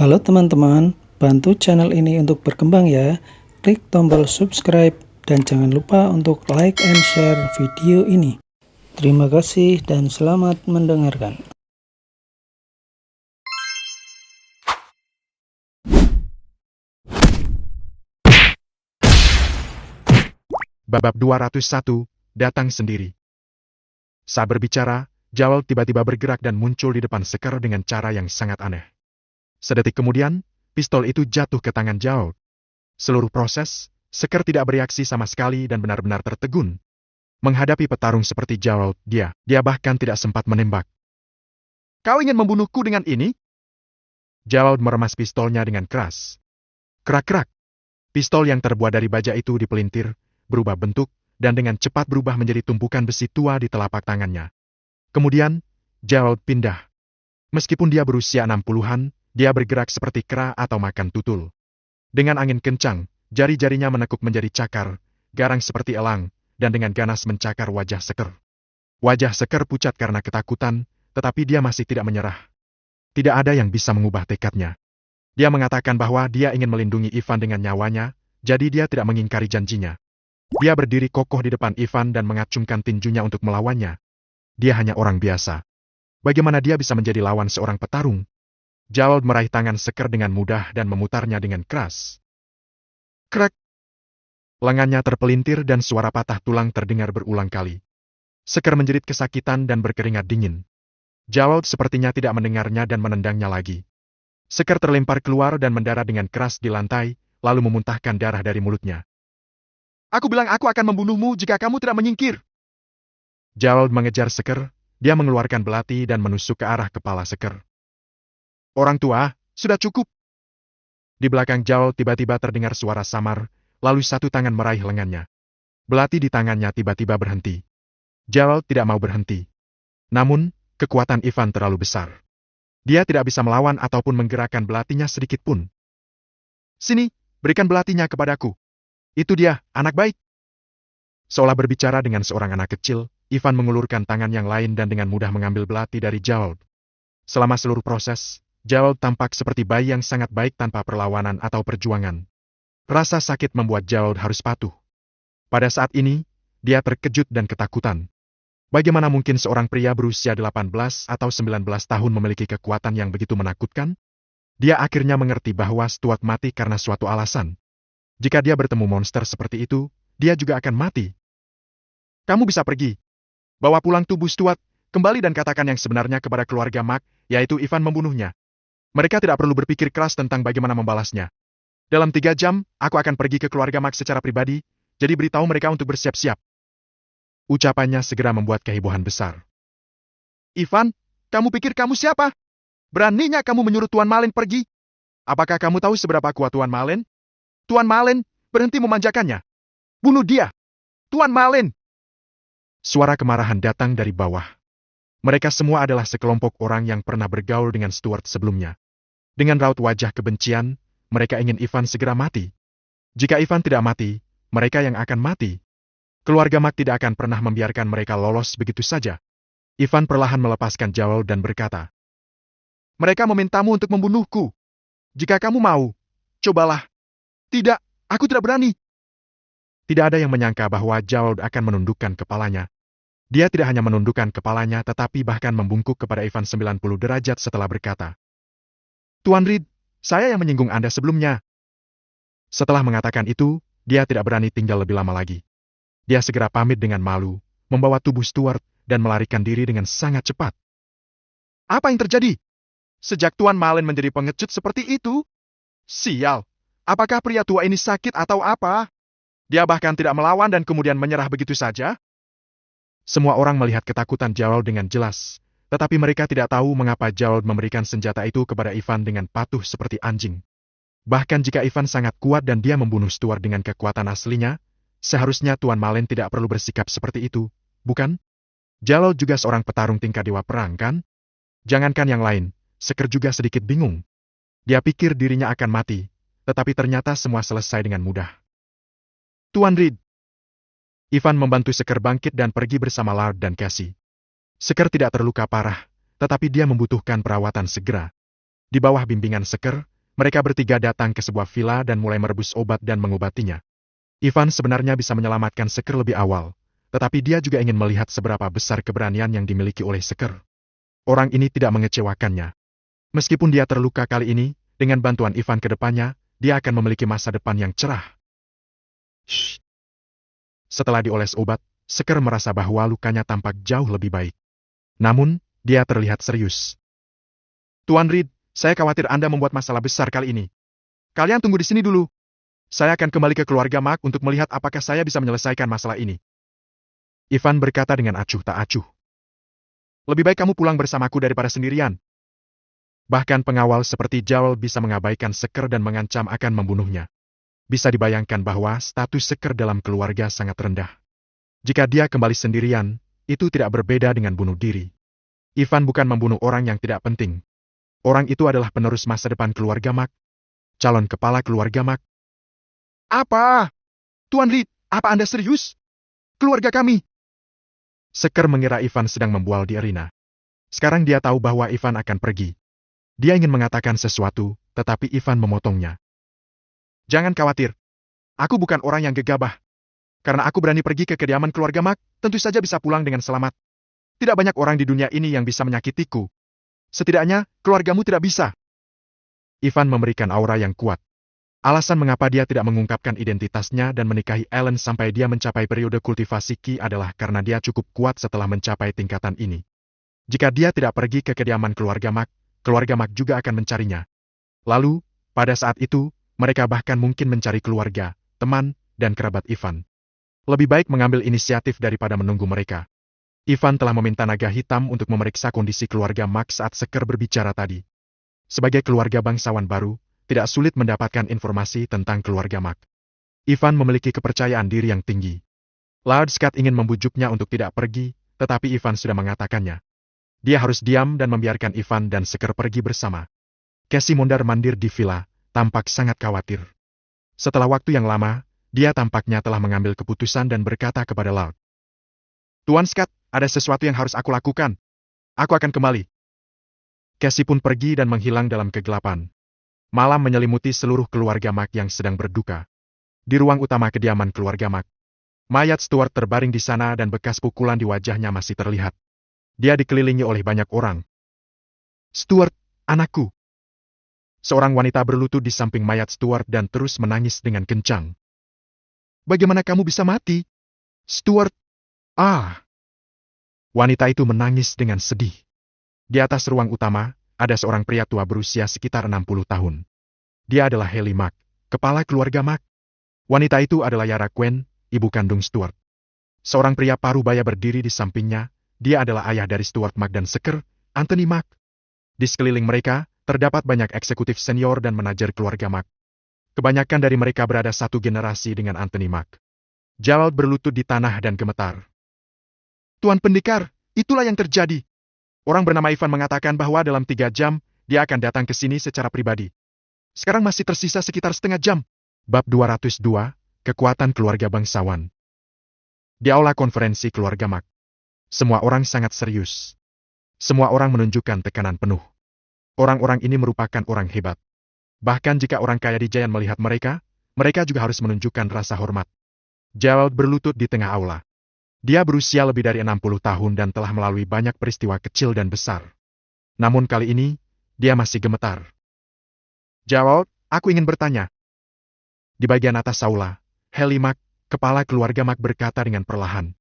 Halo teman-teman, bantu channel ini untuk berkembang ya. Klik tombol subscribe dan jangan lupa untuk like and share video ini. Terima kasih dan selamat mendengarkan. Bab 201, datang sendiri. Saat berbicara, Joel tiba-tiba bergerak dan muncul di depan Sekar dengan cara yang sangat aneh. Sedetik kemudian, pistol itu jatuh ke tangan Joel. Seluruh proses, Sekar tidak bereaksi sama sekali dan benar-benar tertegun. Menghadapi petarung seperti Joel, dia bahkan tidak sempat menembak. "Kau ingin membunuhku dengan ini?" Joel meremas pistolnya dengan keras. Kerak-kerak. Pistol yang terbuat dari baja itu dipelintir, berubah bentuk, dan dengan cepat berubah menjadi tumpukan besi tua di telapak tangannya. Kemudian, Joel pindah. Meskipun dia berusia 60-an, dia bergerak seperti kera atau makan tutul. Dengan angin kencang, jari-jarinya menekuk menjadi cakar, garang seperti elang, dan dengan ganas mencakar wajah Sekar. Wajah Sekar pucat karena ketakutan, tetapi dia masih tidak menyerah. Tidak ada yang bisa mengubah tekadnya. Dia mengatakan bahwa dia ingin melindungi Ivan dengan nyawanya, jadi dia tidak mengingkari janjinya. Dia berdiri kokoh di depan Ivan dan mengacungkan tinjunya untuk melawannya. Dia hanya orang biasa. Bagaimana dia bisa menjadi lawan seorang petarung? Joel meraih tangan Sekar dengan mudah dan memutarnya dengan keras. Krek! Lengannya terpelintir dan suara patah tulang terdengar berulang kali. Sekar menjerit kesakitan dan berkeringat dingin. Joel sepertinya tidak mendengarnya dan menendangnya lagi. Sekar terlempar keluar dan mendarat dengan keras di lantai, lalu memuntahkan darah dari mulutnya. "Aku bilang aku akan membunuhmu jika kamu tidak menyingkir." Joel mengejar Sekar, dia mengeluarkan belati dan menusuk ke arah kepala Sekar. "Orang tua, sudah cukup." Di belakang Joel tiba-tiba terdengar suara samar, lalu satu tangan meraih lengannya. Belati di tangannya tiba-tiba berhenti. Joel tidak mau berhenti. Namun, kekuatan Ivan terlalu besar. Dia tidak bisa melawan ataupun menggerakkan belatinya sedikit pun. "Sini, berikan belatinya kepadaku. Itu dia, anak baik." Seolah berbicara dengan seorang anak kecil, Ivan mengulurkan tangan yang lain dan dengan mudah mengambil belati dari Joel. Selama seluruh proses, Joel tampak seperti bayi yang sangat baik tanpa perlawanan atau perjuangan. Rasa sakit membuat Joel harus patuh. Pada saat ini, dia terkejut dan ketakutan. Bagaimana mungkin seorang pria berusia 18 atau 19 tahun memiliki kekuatan yang begitu menakutkan? Dia akhirnya mengerti bahwa Stuart mati karena suatu alasan. Jika dia bertemu monster seperti itu, dia juga akan mati. "Kamu bisa pergi. Bawa pulang tubuh Stuart, kembali dan katakan yang sebenarnya kepada keluarga Mark, yaitu Ivan membunuhnya. Mereka tidak perlu berpikir keras tentang bagaimana membalasnya. Dalam 3 jam, aku akan pergi ke keluarga Mark secara pribadi, jadi beritahu mereka untuk bersiap-siap." Ucapannya segera membuat kehebohan besar. "Ivan, kamu pikir kamu siapa? Beraninya kamu menyuruh Tuan Malen pergi? Apakah kamu tahu seberapa kuat Tuan Malen? Tuan Malen, berhenti memanjakannya. Bunuh dia! Tuan Malen!" Suara kemarahan datang dari bawah. Mereka semua adalah sekelompok orang yang pernah bergaul dengan Stuart sebelumnya. Dengan raut wajah kebencian, mereka ingin Ivan segera mati. Jika Ivan tidak mati, mereka yang akan mati. Keluarga Mark tidak akan pernah membiarkan mereka lolos begitu saja. Ivan perlahan melepaskan Joel dan berkata, "Mereka memintamu untuk membunuhku. Jika kamu mau, cobalah." "Tidak, aku tidak berani." Tidak ada yang menyangka bahwa Joel akan menundukkan kepalanya. Dia tidak hanya menundukkan kepalanya tetapi bahkan membungkuk kepada Ivan 90 derajat setelah berkata, "Tuan Reed, saya yang menyinggung Anda sebelumnya." Setelah mengatakan itu, dia tidak berani tinggal lebih lama lagi. Dia segera pamit dengan malu, membawa tubuh Stuart, dan melarikan diri dengan sangat cepat. "Apa yang terjadi? Sejak Tuan Malen menjadi pengecut seperti itu? Sial! Apakah pria tua ini sakit atau apa? Dia bahkan tidak melawan dan kemudian menyerah begitu saja?" Semua orang melihat ketakutan Joel dengan jelas, tetapi mereka tidak tahu mengapa Joel memberikan senjata itu kepada Ivan dengan patuh seperti anjing. Bahkan jika Ivan sangat kuat dan dia membunuh Stuart dengan kekuatan aslinya, seharusnya Tuan Malen tidak perlu bersikap seperti itu, bukan? Joel juga seorang petarung tingkat dewa perang, kan? Jangankan yang lain, Sekar juga sedikit bingung. Dia pikir dirinya akan mati, tetapi ternyata semua selesai dengan mudah. "Tuan Reed." Ivan membantu Sekar bangkit dan pergi bersama Lard dan Cassie. Sekar tidak terluka parah, tetapi dia membutuhkan perawatan segera. Di bawah bimbingan Sekar, mereka bertiga datang ke sebuah villa dan mulai merebus obat dan mengobatinya. Ivan sebenarnya bisa menyelamatkan Seker lebih awal, tetapi dia juga ingin melihat seberapa besar keberanian yang dimiliki oleh Seker. Orang ini tidak mengecewakannya. Meskipun dia terluka kali ini, dengan bantuan Ivan ke depannya, dia akan memiliki masa depan yang cerah. Shh. Setelah dioles obat, Seker merasa bahwa lukanya tampak jauh lebih baik. Namun, dia terlihat serius. Tuan Reed, saya khawatir Anda membuat masalah besar kali ini. Kalian tunggu di sini dulu. Saya akan kembali ke keluarga Mark untuk melihat apakah saya bisa menyelesaikan masalah ini. Ivan berkata dengan acuh tak acuh. Lebih baik kamu pulang bersamaku daripada sendirian. Bahkan pengawal seperti Joel bisa mengabaikan Seker dan mengancam akan membunuhnya. Bisa dibayangkan bahwa status Seker dalam keluarga sangat rendah. Jika dia kembali sendirian, itu tidak berbeda dengan bunuh diri. Ivan bukan membunuh orang yang tidak penting. Orang itu adalah penerus masa depan keluarga Mark. Calon kepala keluarga Mark. Apa? Tuan Reed, apa Anda serius? Keluarga kami. Seker mengira Ivan sedang membual di arena. Sekarang dia tahu bahwa Ivan akan pergi. Dia ingin mengatakan sesuatu, tetapi Ivan memotongnya. Jangan khawatir. Aku bukan orang yang gegabah. Karena aku berani pergi ke kediaman keluarga Mark, tentu saja bisa pulang dengan selamat. Tidak banyak orang di dunia ini yang bisa menyakitiku. Setidaknya, keluargamu tidak bisa. Ivan memberikan aura yang kuat. Alasan mengapa dia tidak mengungkapkan identitasnya dan menikahi Ellen sampai dia mencapai periode kultivasi Ki adalah karena dia cukup kuat setelah mencapai tingkatan ini. Jika dia tidak pergi ke kediaman keluarga Mark juga akan mencarinya. Lalu, pada saat itu, mereka bahkan mungkin mencari keluarga, teman, dan kerabat Ivan. Lebih baik mengambil inisiatif daripada menunggu mereka. Ivan telah meminta naga hitam untuk memeriksa kondisi keluarga Mark saat Seker berbicara tadi. Sebagai keluarga bangsawan baru, tidak sulit mendapatkan informasi tentang keluarga Mark. Ivan memiliki kepercayaan diri yang tinggi. Lord Scott ingin membujuknya untuk tidak pergi, tetapi Ivan sudah mengatakannya. Dia harus diam dan membiarkan Ivan dan Seker pergi bersama. Cassie mondar-mandir di villa, tampak sangat khawatir. Setelah waktu yang lama, dia tampaknya telah mengambil keputusan dan berkata kepada Lord. Tuan Scott, ada sesuatu yang harus aku lakukan. Aku akan kembali. Cassie pun pergi dan menghilang dalam kegelapan. Malam menyelimuti seluruh keluarga Mark yang sedang berduka. Di ruang utama kediaman keluarga Mark, mayat Stuart terbaring di sana dan bekas pukulan di wajahnya masih terlihat. Dia dikelilingi oleh banyak orang. Stuart, anakku. Seorang wanita berlutut di samping mayat Stuart dan terus menangis dengan kencang. Bagaimana kamu bisa mati? Stuart. Wanita itu menangis dengan sedih. Di atas ruang utama, ada seorang pria tua berusia sekitar 60 tahun. Dia adalah Haley Mark, kepala keluarga Mark. Wanita itu adalah Yara Quen, ibu kandung Stuart. Seorang pria parubaya berdiri di sampingnya. Dia adalah ayah dari Stuart Mark dan Seker, Anthony Mark. Di sekeliling mereka, terdapat banyak eksekutif senior dan manajer keluarga Mark. Kebanyakan dari mereka berada satu generasi dengan Anthony Mark. Joel berlutut di tanah dan gemetar. Tuan Pendekar, itulah yang terjadi. Orang bernama Ivan mengatakan bahwa dalam 3 jam, dia akan datang ke sini secara pribadi. Sekarang masih tersisa sekitar setengah jam. Bab 202, Kekuatan Keluarga Bangsawan. Di aula konferensi keluarga Mark, semua orang sangat serius. Semua orang menunjukkan tekanan penuh. Orang-orang ini merupakan orang hebat. Bahkan jika orang kaya di Giant melihat mereka, mereka juga harus menunjukkan rasa hormat. Joel berlutut di tengah aula. Dia berusia lebih dari 60 tahun dan telah melalui banyak peristiwa kecil dan besar. Namun kali ini, dia masih gemetar. Joel, aku ingin bertanya. Di bagian atas aula, Haley Mark, kepala keluarga Mark berkata dengan perlahan.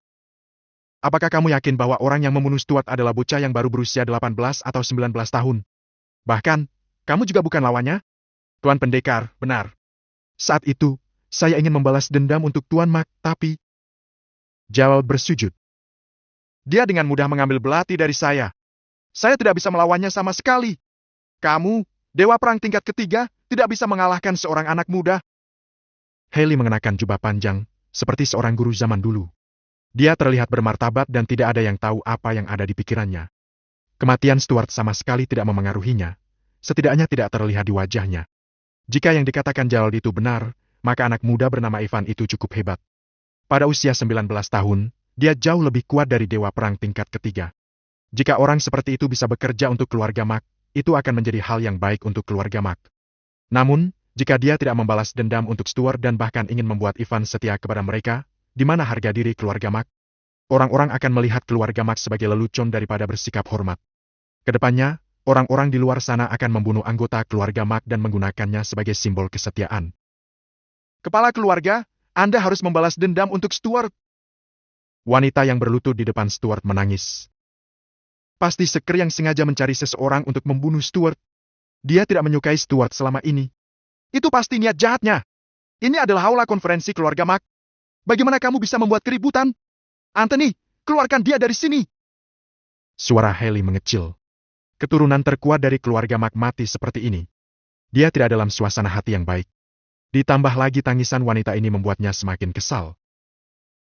Apakah kamu yakin bahwa orang yang membunuh Stuart adalah bocah yang baru berusia 18 atau 19 tahun? Bahkan, kamu juga bukan lawannya? Tuan Pendekar, benar. Saat itu, saya ingin membalas dendam untuk Tuan Mark, tapi... Joel bersujud. Dia dengan mudah mengambil belati dari saya. Saya tidak bisa melawannya sama sekali. Kamu, Dewa Perang tingkat ketiga, tidak bisa mengalahkan seorang anak muda. Haley mengenakan jubah panjang, seperti seorang guru zaman dulu. Dia terlihat bermartabat dan tidak ada yang tahu apa yang ada di pikirannya. Kematian Stuart sama sekali tidak memengaruhinya, setidaknya tidak terlihat di wajahnya. Jika yang dikatakan Joel itu benar, maka anak muda bernama Ivan itu cukup hebat. Pada usia 19 tahun, dia jauh lebih kuat dari Dewa Perang tingkat ketiga. Jika orang seperti itu bisa bekerja untuk keluarga Mark, itu akan menjadi hal yang baik untuk keluarga Mark. Namun, jika dia tidak membalas dendam untuk Stuart dan bahkan ingin membuat Ivan setia kepada mereka, di mana harga diri keluarga Mac? Orang-orang akan melihat keluarga Mac sebagai lelucon daripada bersikap hormat. Kedepannya, orang-orang di luar sana akan membunuh anggota keluarga Mac dan menggunakannya sebagai simbol kesetiaan. Kepala keluarga, Anda harus membalas dendam untuk Stuart. Wanita yang berlutut di depan Stuart menangis. Pasti Seker yang sengaja mencari seseorang untuk membunuh Stuart. Dia tidak menyukai Stuart selama ini. Itu pasti niat jahatnya. Ini adalah aula konferensi keluarga Mac. Bagaimana kamu bisa membuat keributan? Anthony, keluarkan dia dari sini. Suara Haley mengecil. Keturunan terkuat dari keluarga Mac mati seperti ini. Dia tidak dalam suasana hati yang baik. Ditambah lagi tangisan wanita ini membuatnya semakin kesal.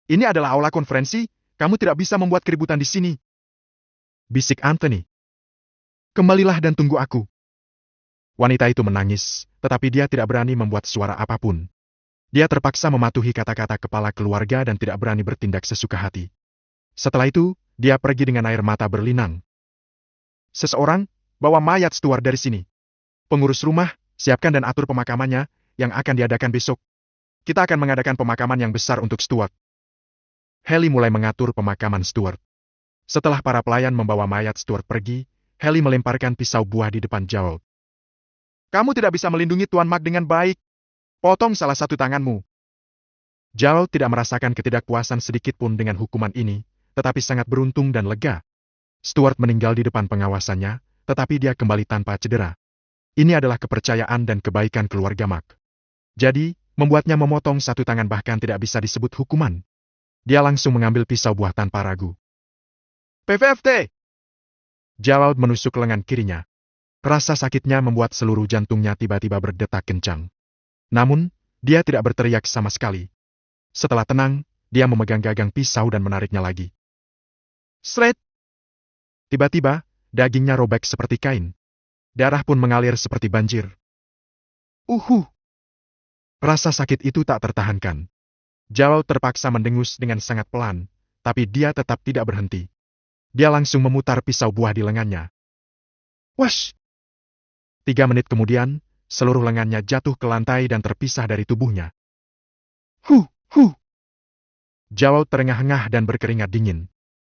Ini adalah aula konferensi, kamu tidak bisa membuat keributan di sini. Bisik Anthony. Kembalilah dan tunggu aku. Wanita itu menangis, tetapi dia tidak berani membuat suara apapun. Dia terpaksa mematuhi kata-kata kepala keluarga dan tidak berani bertindak sesuka hati. Setelah itu, dia pergi dengan air mata berlinang. Seseorang, bawa mayat Stuart dari sini. Pengurus rumah, siapkan dan atur pemakamannya, yang akan diadakan besok. Kita akan mengadakan pemakaman yang besar untuk Stuart. Haley mulai mengatur pemakaman Stuart. Setelah para pelayan membawa mayat Stuart pergi, Haley melemparkan pisau buah di depan Gerald. Kamu tidak bisa melindungi Tuan Mac dengan baik. Potong salah satu tanganmu. Gerald tidak merasakan ketidakpuasan sedikitpun dengan hukuman ini, tetapi sangat beruntung dan lega. Stuart meninggal di depan pengawasannya, tetapi dia kembali tanpa cedera. Ini adalah kepercayaan dan kebaikan keluarga Mac. Jadi, membuatnya memotong satu tangan bahkan tidak bisa disebut hukuman. Dia langsung mengambil pisau buah tanpa ragu. PVFT! Gerald menusuk lengan kirinya. Rasa sakitnya membuat seluruh jantungnya tiba-tiba berdetak kencang. Namun, dia tidak berteriak sama sekali. Setelah tenang, dia memegang gagang pisau dan menariknya lagi. Sret! Tiba-tiba, dagingnya robek seperti kain. Darah pun mengalir seperti banjir. Rasa sakit itu tak tertahankan. Gerald terpaksa mendengus dengan sangat pelan, tapi dia tetap tidak berhenti. Dia langsung memutar pisau buah di lengannya. Wash! 3 menit kemudian, seluruh lengannya jatuh ke lantai dan terpisah dari tubuhnya. Gerald terengah-engah dan berkeringat dingin.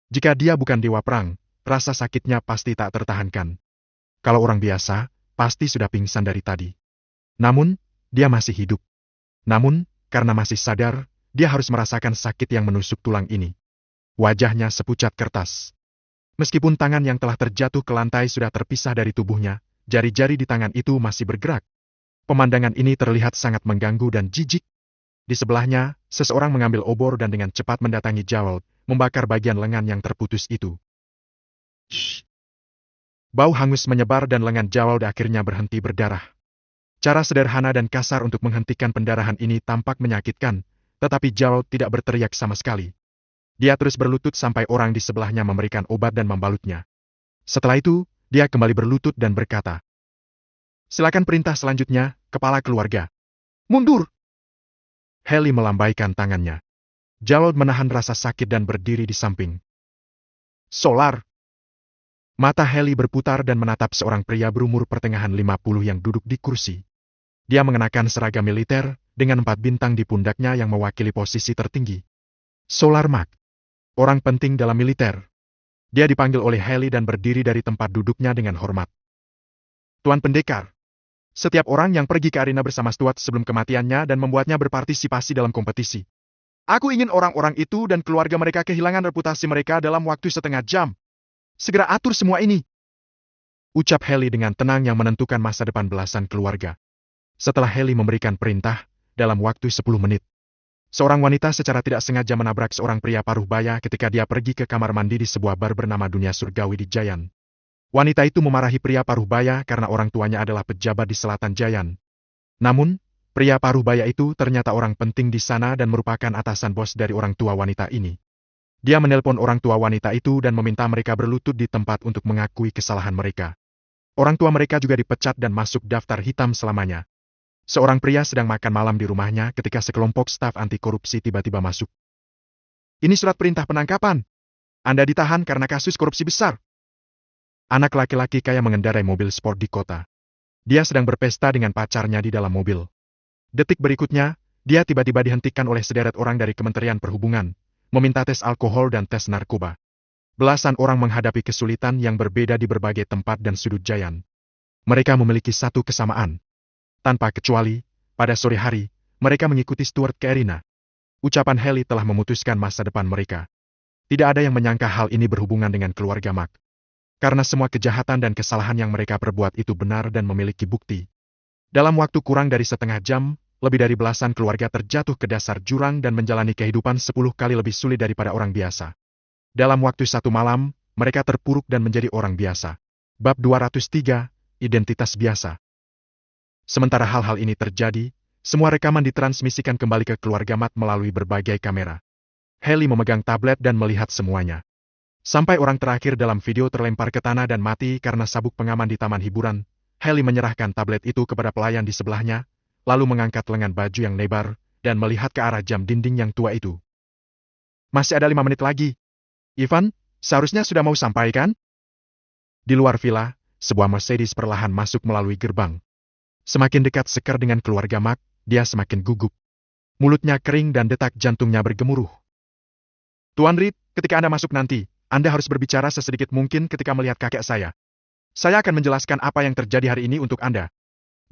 Jika dia bukan dewa perang, rasa sakitnya pasti tak tertahankan. Kalau orang biasa, pasti sudah pingsan dari tadi. Namun, dia masih hidup. Namun, karena masih sadar, dia harus merasakan sakit yang menusuk tulang ini. Wajahnya sepucat kertas. Meskipun tangan yang telah terjatuh ke lantai sudah terpisah dari tubuhnya, jari-jari di tangan itu masih bergerak. Pemandangan ini terlihat sangat mengganggu dan jijik. Di sebelahnya, seseorang mengambil obor dan dengan cepat mendatangi Gerald, membakar bagian lengan yang terputus itu. Shh. Bau hangus menyebar dan lengan Gerald akhirnya berhenti berdarah. Cara sederhana dan kasar untuk menghentikan pendarahan ini tampak menyakitkan, tetapi Gerald tidak berteriak sama sekali. Dia terus berlutut sampai orang di sebelahnya memberikan obat dan membalutnya. Setelah itu, dia kembali berlutut dan berkata, "Silakan perintah selanjutnya, kepala keluarga." "Mundur!" Haley melambaikan tangannya. Gerald menahan rasa sakit dan berdiri di samping. "Solar!" Mata Haley berputar dan menatap seorang pria berumur pertengahan 50 yang duduk di kursi. Dia mengenakan seragam militer, dengan 4 bintang di pundaknya yang mewakili posisi tertinggi. Solar Mac. Orang penting dalam militer. Dia dipanggil oleh Haley dan berdiri dari tempat duduknya dengan hormat. "Tuan Pendekar, setiap orang yang pergi ke arena bersama Stuart sebelum kematiannya dan membuatnya berpartisipasi dalam kompetisi. Aku ingin orang-orang itu dan keluarga mereka kehilangan reputasi mereka dalam waktu setengah jam. Segera atur semua ini," ucap Haley dengan tenang yang menentukan masa depan belasan keluarga. Setelah Haley memberikan perintah, dalam waktu 10 menit, seorang wanita secara tidak sengaja menabrak seorang pria paruh baya ketika dia pergi ke kamar mandi di sebuah bar bernama Dunia Surgawi di Giant. Wanita itu memarahi pria paruh baya karena orang tuanya adalah pejabat di selatan Giant. Namun, pria paruh baya itu ternyata orang penting di sana dan merupakan atasan bos dari orang tua wanita ini. Dia menelpon orang tua wanita itu dan meminta mereka berlutut di tempat untuk mengakui kesalahan mereka. Orang tua mereka juga dipecat dan masuk daftar hitam selamanya. Seorang pria sedang makan malam di rumahnya ketika sekelompok staf anti korupsi tiba-tiba masuk. "Ini surat perintah penangkapan. Anda ditahan karena kasus korupsi besar." Anak laki-laki kaya mengendarai mobil sport di kota. Dia sedang berpesta dengan pacarnya di dalam mobil. Detik berikutnya, dia tiba-tiba dihentikan oleh sederet orang dari Kementerian Perhubungan, meminta tes alkohol dan tes narkoba. Belasan orang menghadapi kesulitan yang berbeda di berbagai tempat dan sudut Giant. Mereka memiliki satu kesamaan. Tanpa kecuali, pada sore hari, mereka mengikuti Stuart ke Erina. Ucapan Haley telah memutuskan masa depan mereka. Tidak ada yang menyangka hal ini berhubungan dengan keluarga Mark. Karena semua kejahatan dan kesalahan yang mereka perbuat itu benar dan memiliki bukti. Dalam waktu kurang dari setengah jam, lebih dari belasan keluarga terjatuh ke dasar jurang dan menjalani kehidupan 10 kali lebih sulit daripada orang biasa. Dalam waktu satu malam, mereka terpuruk dan menjadi orang biasa. Bab 203, Identitas Biasa. Sementara hal-hal ini terjadi, semua rekaman ditransmisikan kembali ke keluarga Matt melalui berbagai kamera. Haley memegang tablet dan melihat semuanya. Sampai orang terakhir dalam video terlempar ke tanah dan mati karena sabuk pengaman di taman hiburan, Haley menyerahkan tablet itu kepada pelayan di sebelahnya, lalu mengangkat lengan baju yang lebar, dan melihat ke arah jam dinding yang tua itu. Masih ada 5 menit lagi. Ivan, seharusnya sudah mau sampai kan? Di luar villa, sebuah Mercedes perlahan masuk melalui gerbang. Semakin dekat Seker dengan keluarga Mark, dia semakin gugup. Mulutnya kering dan detak jantungnya bergemuruh. Tuan Reed, ketika Anda masuk nanti, Anda harus berbicara sesedikit mungkin ketika melihat kakek saya. Saya akan menjelaskan apa yang terjadi hari ini untuk Anda.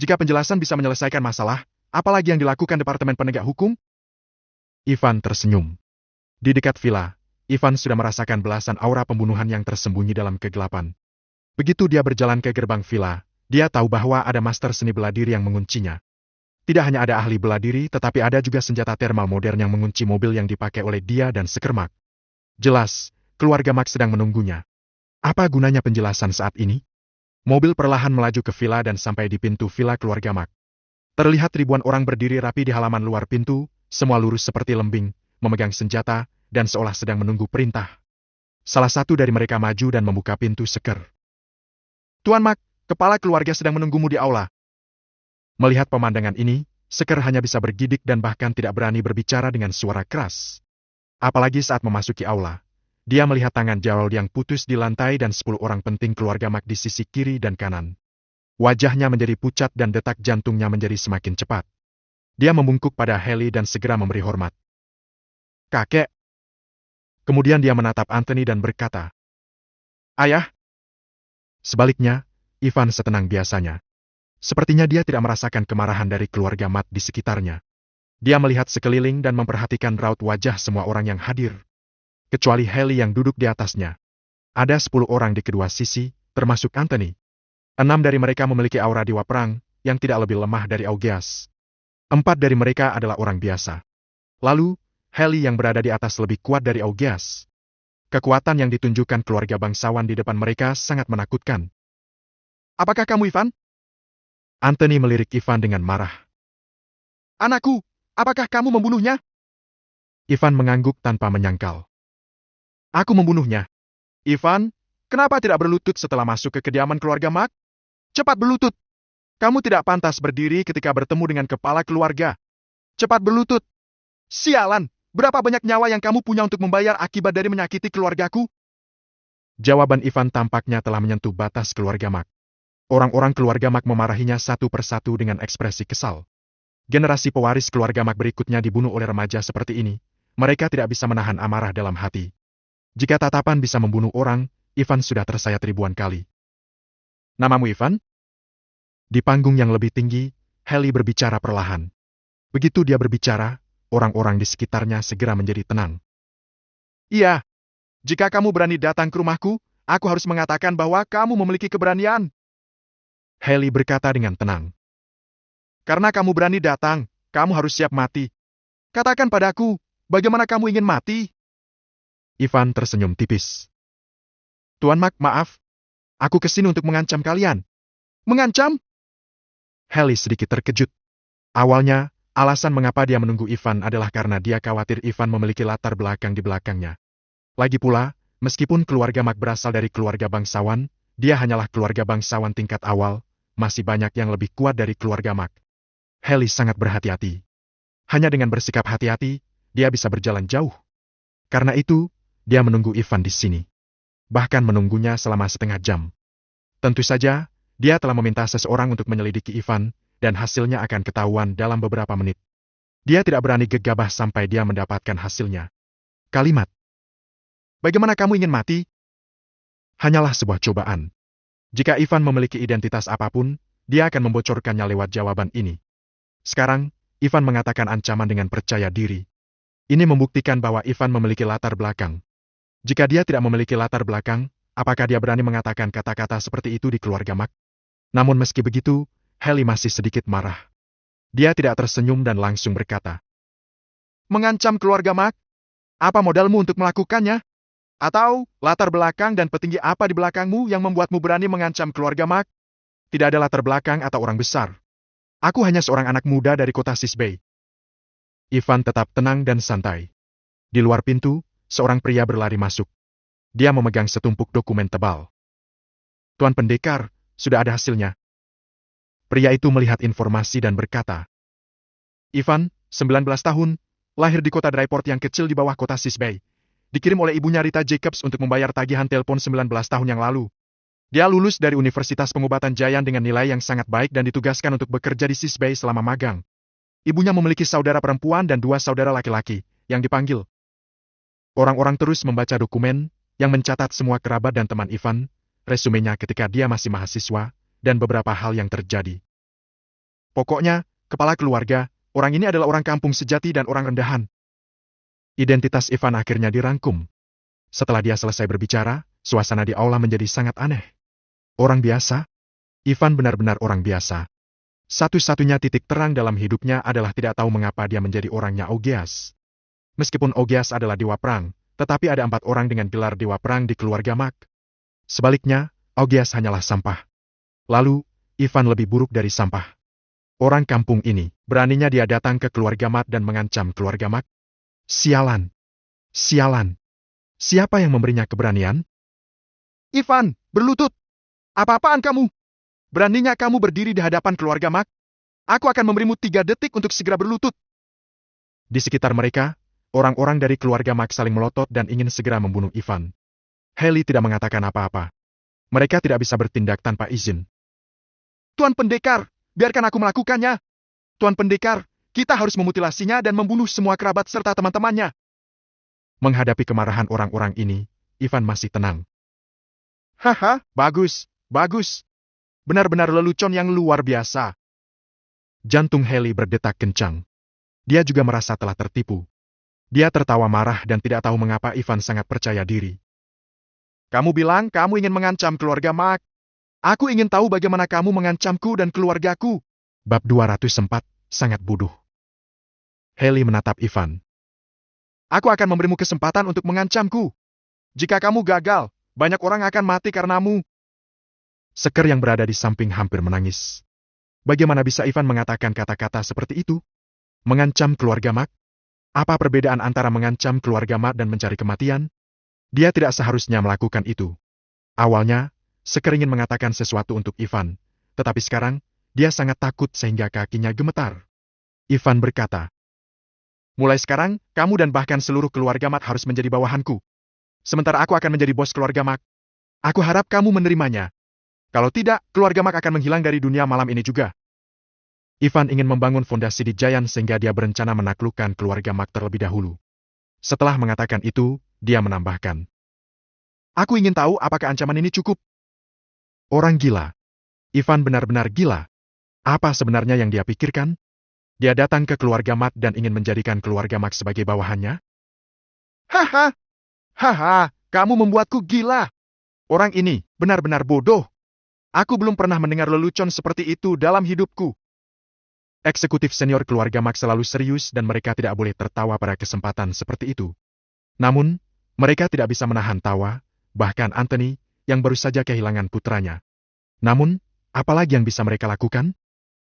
Jika penjelasan bisa menyelesaikan masalah, apalagi yang dilakukan Departemen Penegak Hukum? Ivan tersenyum. Di dekat villa, Ivan sudah merasakan belasan aura pembunuhan yang tersembunyi dalam kegelapan. Begitu dia berjalan ke gerbang villa, dia tahu bahwa ada master seni bela diri yang menguncinya. Tidak hanya ada ahli bela diri, tetapi ada juga senjata thermal modern yang mengunci mobil yang dipakai oleh dia dan Seker Mark. Jelas, keluarga Mark sedang menunggunya. Apa gunanya penjelasan saat ini? Mobil perlahan melaju ke villa dan sampai di pintu villa keluarga Mark. Terlihat ribuan orang berdiri rapi di halaman luar pintu, semua lurus seperti lembing, memegang senjata, dan seolah sedang menunggu perintah. Salah satu dari mereka maju dan membuka pintu Seker. Tuan Mark, kepala keluarga sedang menunggumu di aula. Melihat pemandangan ini, Seker hanya bisa bergidik dan bahkan tidak berani berbicara dengan suara keras. Apalagi saat memasuki aula. Dia melihat tangan Gerald yang putus di lantai dan 10 orang penting keluarga Mark di sisi kiri dan kanan. Wajahnya menjadi pucat dan detak jantungnya menjadi semakin cepat. Dia membungkuk pada Haley dan segera memberi hormat. Kakek. Kemudian dia menatap Anthony dan berkata, Ayah. Sebaliknya, Ivan setenang biasanya. Sepertinya dia tidak merasakan kemarahan dari keluarga Matt di sekitarnya. Dia melihat sekeliling dan memperhatikan raut wajah semua orang yang hadir. Kecuali Haley yang duduk di atasnya. Ada 10 orang di kedua sisi, termasuk Anthony. 6 dari mereka memiliki aura dewa perang, yang tidak lebih lemah dari Augeas. 4 dari mereka adalah orang biasa. Lalu, Haley yang berada di atas lebih kuat dari Augeas. Kekuatan yang ditunjukkan keluarga bangsawan di depan mereka sangat menakutkan. Apakah kamu Ivan? Anthony melirik Ivan dengan marah. Anakku, apakah kamu membunuhnya? Ivan mengangguk tanpa menyangkal. Aku membunuhnya. Ivan, kenapa tidak berlutut setelah masuk ke kediaman keluarga Mark? Cepat berlutut. Kamu tidak pantas berdiri ketika bertemu dengan kepala keluarga. Cepat berlutut. Sialan, berapa banyak nyawa yang kamu punya untuk membayar akibat dari menyakiti keluargaku? Jawaban Ivan tampaknya telah menyentuh batas keluarga Mark. Orang-orang keluarga Mark memarahinya satu persatu dengan ekspresi kesal. Generasi pewaris keluarga Mark berikutnya dibunuh oleh remaja seperti ini. Mereka tidak bisa menahan amarah dalam hati. Jika tatapan bisa membunuh orang, Ivan sudah tersayat ribuan kali. Namamu Ivan? Di panggung yang lebih tinggi, Haley berbicara perlahan. Begitu dia berbicara, orang-orang di sekitarnya segera menjadi tenang. Iya, jika kamu berani datang ke rumahku, aku harus mengatakan bahwa kamu memiliki keberanian. Haley berkata dengan tenang. Karena kamu berani datang, kamu harus siap mati. Katakan padaku, bagaimana kamu ingin mati? Ivan tersenyum tipis. Tuan Mark, maaf. Aku kesini untuk mengancam kalian. Mengancam? Haley sedikit terkejut. Awalnya, alasan mengapa dia menunggu Ivan adalah karena dia khawatir Ivan memiliki latar belakang di belakangnya. Lagi pula, meskipun keluarga Mark berasal dari keluarga bangsawan, dia hanyalah keluarga bangsawan tingkat awal, masih banyak yang lebih kuat dari keluarga Mark. Haley sangat berhati-hati. Hanya dengan bersikap hati-hati, dia bisa berjalan jauh. Karena itu, dia menunggu Ivan di sini. Bahkan menunggunya selama setengah jam. Tentu saja, Dia telah meminta seseorang untuk menyelidiki Ivan, dan hasilnya akan ketahuan dalam beberapa menit. Dia tidak berani gegabah sampai dia mendapatkan hasilnya. Kalimat, "Bagaimana kamu ingin mati?" Hanyalah sebuah cobaan. Jika Ivan memiliki identitas apapun, dia akan membocorkannya lewat jawaban ini. Sekarang, Ivan mengatakan ancaman dengan percaya diri. Ini membuktikan bahwa Ivan memiliki latar belakang. Jika dia tidak memiliki latar belakang, apakah dia berani mengatakan kata-kata seperti itu di keluarga Mac? Namun meski begitu, Haley masih sedikit marah. Dia tidak tersenyum dan langsung berkata, "Mengancam keluarga Mac? Apa modalmu untuk melakukannya? Atau latar belakang dan petinggi apa di belakangmu yang membuatmu berani mengancam keluarga Mac?" "Tidak ada latar belakang atau orang besar. Aku hanya seorang anak muda dari kota Sisbay." Ivan tetap tenang dan santai. Di luar pintu, seorang pria berlari masuk. Dia memegang setumpuk dokumen tebal. "Tuan Pendekar, sudah ada hasilnya." Pria itu melihat informasi dan berkata, "Ivan, 19 tahun, lahir di kota Dryport yang kecil di bawah kota Sisbay. Dikirim oleh ibunya Rita Jacobs untuk membayar tagihan telepon 19 tahun yang lalu. Dia lulus dari Universitas Pengobatan Giant dengan nilai yang sangat baik dan ditugaskan untuk bekerja di Sisbay selama magang. Ibunya memiliki saudara perempuan dan 2 saudara laki-laki, yang dipanggil." Orang-orang terus membaca dokumen, yang mencatat semua kerabat dan teman Ivan, resumenya ketika dia masih mahasiswa, dan beberapa hal yang terjadi. Pokoknya, kepala keluarga, orang ini adalah orang kampung sejati dan orang rendahan. Identitas Ivan akhirnya dirangkum. Setelah dia selesai berbicara, suasana di aula menjadi sangat aneh. Orang biasa? Ivan benar-benar orang biasa. Satu-satunya titik terang dalam hidupnya adalah tidak tahu mengapa dia menjadi orangnya Augeas. Meskipun Augeas adalah dewa perang, tetapi ada 4 orang dengan gelar dewa perang di keluarga Mac. Sebaliknya, Augeas hanyalah sampah. Lalu, Ivan lebih buruk dari sampah. Orang kampung ini, beraninya dia datang ke keluarga Mac dan mengancam keluarga Mac. Sialan. Sialan. Siapa yang memberinya keberanian? "Ivan, berlutut! Apa-apaan kamu? Beraninya kamu berdiri di hadapan keluarga Mac? Aku akan memberimu 3 detik untuk segera berlutut." Di sekitar mereka, orang-orang dari keluarga Mac saling melotot dan ingin segera membunuh Ivan. Haley tidak mengatakan apa-apa. Mereka tidak bisa bertindak tanpa izin. "Tuan Pendekar, biarkan aku melakukannya. Tuan Pendekar, kita harus memutilasinya dan membunuh semua kerabat serta teman-temannya." Menghadapi kemarahan orang-orang ini, Ivan masih tenang. "Haha, bagus, bagus. Benar-benar lelucon yang luar biasa." Jantung Haley berdetak kencang. Dia juga merasa telah tertipu. Dia tertawa marah dan tidak tahu mengapa Ivan sangat percaya diri. "Kamu bilang kamu ingin mengancam keluarga Mac. Aku ingin tahu bagaimana kamu mengancamku dan keluargaku." Bab 204, sangat bodoh. Haley menatap Ivan. "Aku akan memberimu kesempatan untuk mengancamku. Jika kamu gagal, banyak orang akan mati karenamu." Seker yang berada di samping hampir menangis. Bagaimana bisa Ivan mengatakan kata-kata seperti itu? Mengancam keluarga Mac? Apa perbedaan antara mengancam keluarga Mac dan mencari kematian? Dia tidak seharusnya melakukan itu. Awalnya, Seker ingin mengatakan sesuatu untuk Ivan, tetapi sekarang, dia sangat takut sehingga kakinya gemetar. Ivan berkata, "Mulai sekarang, kamu dan bahkan seluruh keluarga Mac harus menjadi bawahanku. Sementara aku akan menjadi bos keluarga Mac. Aku harap kamu menerimanya. Kalau tidak, keluarga Mac akan menghilang dari dunia malam ini juga." Ivan ingin membangun fondasi di Giant sehingga dia berencana menaklukkan keluarga Mac terlebih dahulu. Setelah mengatakan itu, dia menambahkan, "Aku ingin tahu apakah ancaman ini cukup." Orang gila. Ivan benar-benar gila. Apa sebenarnya yang dia pikirkan? Dia datang ke keluarga Mac dan ingin menjadikan keluarga Mac sebagai bawahannya? "Haha! Haha! Kamu membuatku gila! Orang ini benar-benar bodoh. Aku belum pernah mendengar lelucon seperti itu dalam hidupku." Eksekutif senior keluarga Mac selalu serius dan mereka tidak boleh tertawa pada kesempatan seperti itu. Namun, mereka tidak bisa menahan tawa, bahkan Anthony, yang baru saja kehilangan putranya. Namun, apalagi yang bisa mereka lakukan?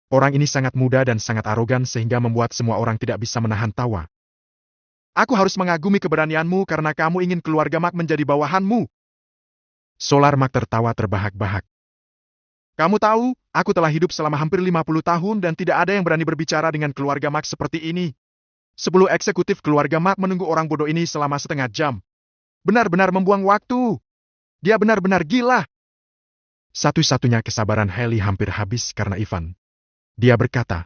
Orang ini sangat muda dan sangat arogan sehingga membuat semua orang tidak bisa menahan tawa. "Aku harus mengagumi keberanianmu karena kamu ingin keluarga Mac menjadi bawahanmu." Solar Mac tertawa terbahak-bahak. "Kamu tahu, aku telah hidup selama hampir 50 tahun dan tidak ada yang berani berbicara dengan keluarga Mac seperti ini. 10 eksekutif keluarga Mac menunggu orang bodoh ini selama setengah jam. Benar-benar membuang waktu. Dia benar-benar gila." Satu-satunya kesabaran Haley hampir habis karena Ivan. Dia berkata,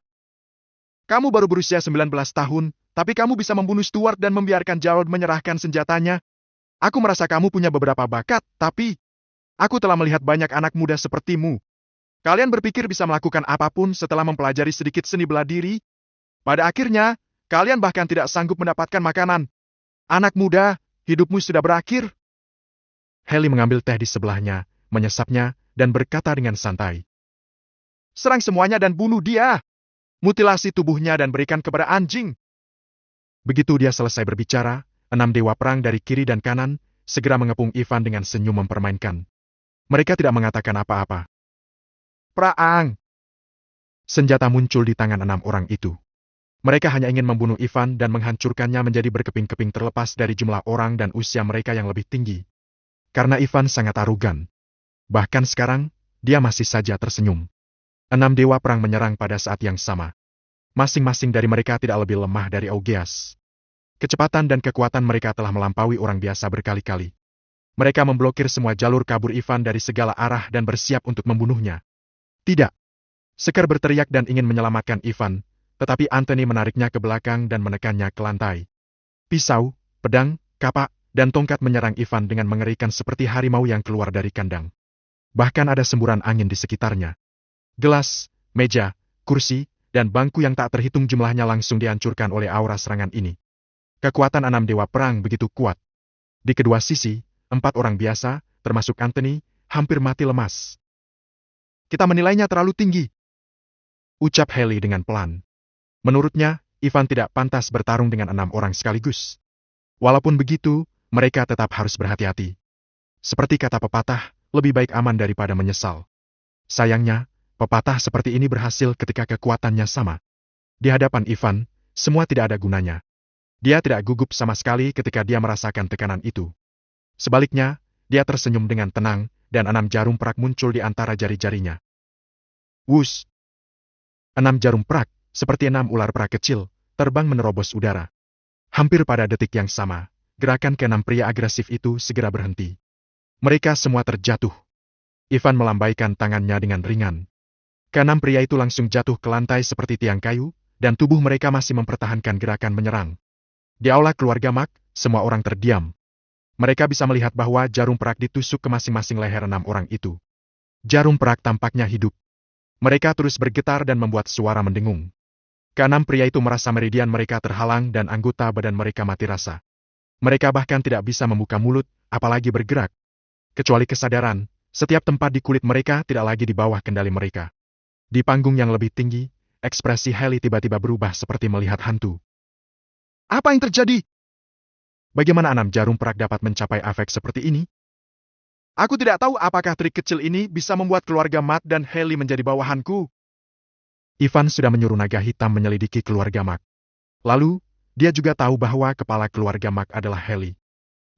"Kamu baru berusia 19 tahun, tapi kamu bisa membunuh Stuart dan membiarkan Gerald menyerahkan senjatanya. Aku merasa kamu punya beberapa bakat, tapi aku telah melihat banyak anak muda sepertimu. Kalian berpikir bisa melakukan apapun setelah mempelajari sedikit seni bela diri? Pada akhirnya, kalian bahkan tidak sanggup mendapatkan makanan. Anak muda, hidupmu sudah berakhir." Haley mengambil teh di sebelahnya, menyesapnya, dan berkata dengan santai, "Serang semuanya dan bunuh dia. Mutilasi tubuhnya dan berikan kepada anjing." Begitu dia selesai berbicara, 6 dewa perang dari kiri dan kanan segera mengepung Ivan dengan senyum mempermainkan. Mereka tidak mengatakan apa-apa. "Perang!" Senjata muncul di tangan 6 orang itu. Mereka hanya ingin membunuh Ivan dan menghancurkannya menjadi berkeping-keping terlepas dari jumlah orang dan usia mereka yang lebih tinggi. Karena Ivan sangat arogan. Bahkan sekarang, dia masih saja tersenyum. 6 dewa perang menyerang pada saat yang sama. Masing-masing dari mereka tidak lebih lemah dari Augeas. Kecepatan dan kekuatan mereka telah melampaui orang biasa berkali-kali. Mereka memblokir semua jalur kabur Ivan dari segala arah dan bersiap untuk membunuhnya. Tidak. Sekar berteriak dan ingin menyelamatkan Ivan, tetapi Anthony menariknya ke belakang dan menekannya ke lantai. Pisau, pedang, kapak, dan tongkat menyerang Ivan dengan mengerikan seperti harimau yang keluar dari kandang. Bahkan ada semburan angin di sekitarnya. Gelas, meja, kursi, dan bangku yang tak terhitung jumlahnya langsung dihancurkan oleh aura serangan ini. Kekuatan 6 dewa perang begitu kuat. Di kedua sisi, 4 orang biasa, termasuk Anthony, hampir mati lemas. "Kita menilainya terlalu tinggi," ucap Haley dengan pelan. Menurutnya, Ivan tidak pantas bertarung dengan 6 orang sekaligus. Walaupun begitu, mereka tetap harus berhati-hati. Seperti kata pepatah, lebih baik aman daripada menyesal. Sayangnya, pepatah seperti ini berhasil ketika kekuatannya sama. Di hadapan Ivan, semua tidak ada gunanya. Dia tidak gugup sama sekali ketika dia merasakan tekanan itu. Sebaliknya, dia tersenyum dengan tenang, dan 6 jarum perak muncul di antara jari-jarinya. Wush! 6 jarum perak, seperti 6 ular perak kecil, terbang menerobos udara. Hampir pada detik yang sama, gerakan ke-6 pria agresif itu segera berhenti. Mereka semua terjatuh. Ivan melambaikan tangannya dengan ringan. Ke-6 pria itu langsung jatuh ke lantai seperti tiang kayu, dan tubuh mereka masih mempertahankan gerakan menyerang. Di aula keluarga Mac, semua orang terdiam. Mereka bisa melihat bahwa jarum perak ditusuk ke masing-masing leher 6 orang itu. Jarum perak tampaknya hidup. Mereka terus bergetar dan membuat suara mendengung. Ke-6 pria itu merasa meridian mereka terhalang dan anggota badan mereka mati rasa. Mereka bahkan tidak bisa membuka mulut, apalagi bergerak. Kecuali kesadaran, setiap tempat di kulit mereka tidak lagi di bawah kendali mereka. Di panggung yang lebih tinggi, ekspresi Haley tiba-tiba berubah seperti melihat hantu. "Apa yang terjadi? Bagaimana 6 jarum perak dapat mencapai efek seperti ini? Aku tidak tahu apakah trik kecil ini bisa membuat keluarga Matt dan Haley menjadi bawahanku." Ivan sudah menyuruh naga hitam menyelidiki keluarga Mac. Lalu, dia juga tahu bahwa kepala keluarga Mac adalah Haley.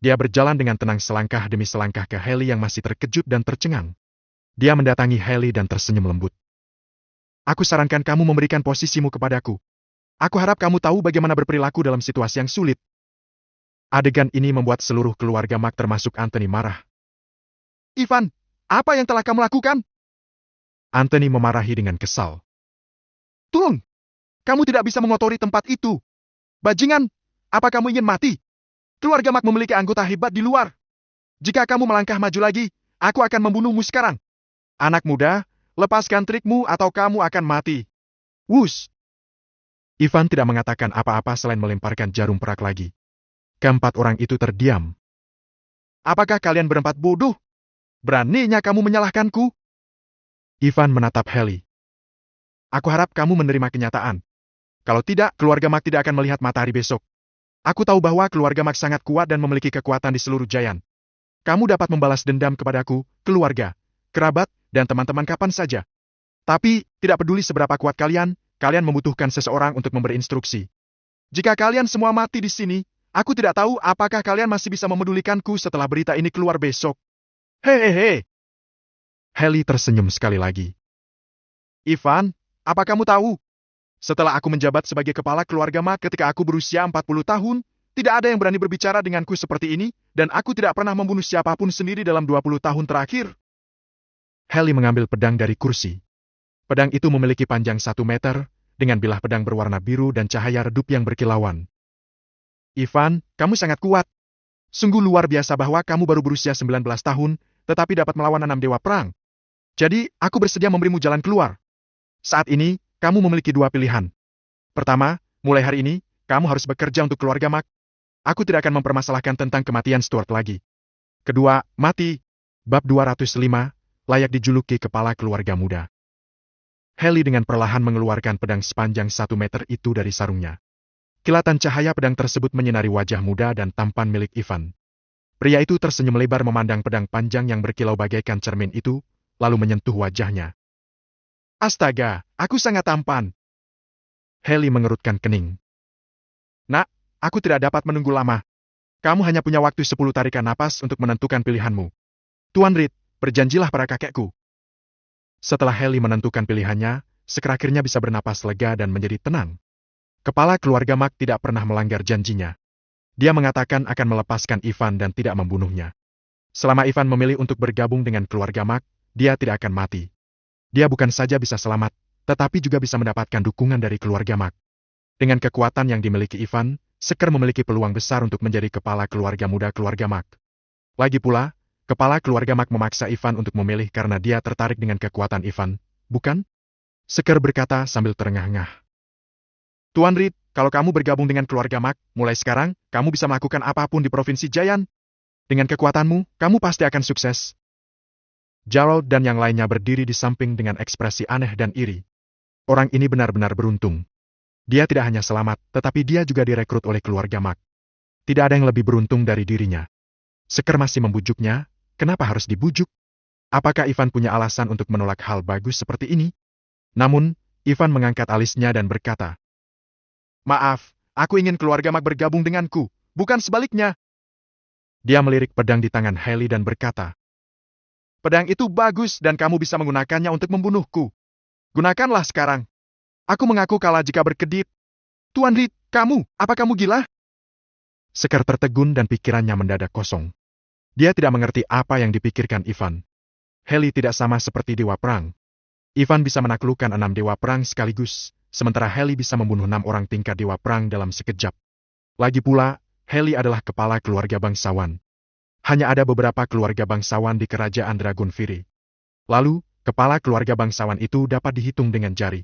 Dia berjalan dengan tenang selangkah demi selangkah ke Haley yang masih terkejut dan tercengang. Dia mendatangi Haley dan tersenyum lembut. "Aku sarankan kamu memberikan posisimu kepadaku. Aku harap kamu tahu bagaimana berperilaku dalam situasi yang sulit." Adegan ini membuat seluruh keluarga Mac termasuk Anthony marah. "Ivan, apa yang telah kamu lakukan?" Anthony memarahi dengan kesal. "Tolong! Kamu tidak bisa mengotori tempat itu. Bajingan, apa kamu ingin mati? Keluarga Mac memiliki anggota hebat di luar. Jika kamu melangkah maju lagi, aku akan membunuhmu sekarang. Anak muda, lepaskan trikmu atau kamu akan mati." Wush! Ivan tidak mengatakan apa-apa selain melemparkan jarum perak lagi. Keempat orang itu terdiam. "Apakah kalian berempat bodoh? Beraninya kamu menyalahkanku?" Ivan menatap Haley. "Aku harap kamu menerima kenyataan. Kalau tidak, keluarga Mac tidak akan melihat matahari besok. Aku tahu bahwa keluarga Mac sangat kuat dan memiliki kekuatan di seluruh Giant. Kamu dapat membalas dendam kepadaku, keluarga, kerabat, dan teman-teman kapan saja. Tapi, tidak peduli seberapa kuat kalian, kalian membutuhkan seseorang untuk memberi instruksi. Jika kalian semua mati di sini, aku tidak tahu apakah kalian masih bisa memedulikanku setelah berita ini keluar besok." "Hehehe." Haley tersenyum sekali lagi. "Ivan, apa kamu tahu? Setelah aku menjabat sebagai kepala keluarga Mac ketika aku berusia 40 tahun, tidak ada yang berani berbicara denganku seperti ini, dan aku tidak pernah membunuh siapapun sendiri dalam 20 tahun terakhir." Haley mengambil pedang dari kursi. Pedang itu memiliki panjang 1 meter, dengan bilah pedang berwarna biru dan cahaya redup yang berkilauan. Ivan, kamu sangat kuat. Sungguh luar biasa bahwa kamu baru berusia 19 tahun, tetapi dapat melawan 6 dewa perang. Jadi, aku bersedia memberimu jalan keluar. Saat ini, kamu memiliki 2 pilihan. Pertama, mulai hari ini, kamu harus bekerja untuk keluarga Mac. Aku tidak akan mempermasalahkan tentang kematian Stuart lagi. Kedua, mati. Bab 205, layak dijuluki kepala keluarga muda. Haley dengan perlahan mengeluarkan pedang sepanjang 1 meter itu dari sarungnya. Kilatan cahaya pedang tersebut menyinari wajah muda dan tampan milik Ivan. Pria itu tersenyum lebar memandang pedang panjang yang berkilau bagaikan cermin itu, lalu menyentuh wajahnya. Astaga, aku sangat tampan. Haley mengerutkan kening. Nak, aku tidak dapat menunggu lama. Kamu hanya punya waktu 10 tarikan napas untuk menentukan pilihanmu. Tuan Reed, berjanjilah para kakekku. Setelah Haley menentukan pilihannya, akhirnya bisa bernapas lega dan menjadi tenang. Kepala keluarga Mac tidak pernah melanggar janjinya. Dia mengatakan akan melepaskan Ivan dan tidak membunuhnya. Selama Ivan memilih untuk bergabung dengan keluarga Mac, dia tidak akan mati. Dia bukan saja bisa selamat, tetapi juga bisa mendapatkan dukungan dari keluarga Mac. Dengan kekuatan yang dimiliki Ivan, Seker memiliki peluang besar untuk menjadi kepala keluarga muda keluarga Mac. Lagi pula, kepala keluarga Mac memaksa Ivan untuk memilih karena dia tertarik dengan kekuatan Ivan, bukan? Seker berkata sambil terengah-engah. Tuan Reed, kalau kamu bergabung dengan keluarga Mac, mulai sekarang, kamu bisa melakukan apapun di Provinsi Giant. Dengan kekuatanmu, kamu pasti akan sukses. Gerald dan yang lainnya berdiri di samping dengan ekspresi aneh dan iri. Orang ini benar-benar beruntung. Dia tidak hanya selamat, tetapi dia juga direkrut oleh keluarga Mac. Tidak ada yang lebih beruntung dari dirinya. Seker masih membujuknya, kenapa harus dibujuk? Apakah Ivan punya alasan untuk menolak hal bagus seperti ini? Namun, Ivan mengangkat alisnya dan berkata, Maaf, aku ingin keluarga Mac bergabung denganku, bukan sebaliknya. Dia melirik pedang di tangan Haley dan berkata, Pedang itu bagus dan kamu bisa menggunakannya untuk membunuhku. Gunakanlah sekarang. Aku mengaku kalah jika berkedip. Tuan Reed, apa kamu gila? Sekar tertegun dan pikirannya mendadak kosong. Dia tidak mengerti apa yang dipikirkan Ivan. Haley tidak sama seperti dewa perang. Ivan bisa menaklukkan 6 dewa perang sekaligus, sementara Haley bisa membunuh 6 orang tingkat dewa perang dalam sekejap. Lagi pula, Haley adalah kepala keluarga bangsawan. Hanya ada beberapa keluarga bangsawan di kerajaan Dragonfire. Lalu, kepala keluarga bangsawan itu dapat dihitung dengan jari.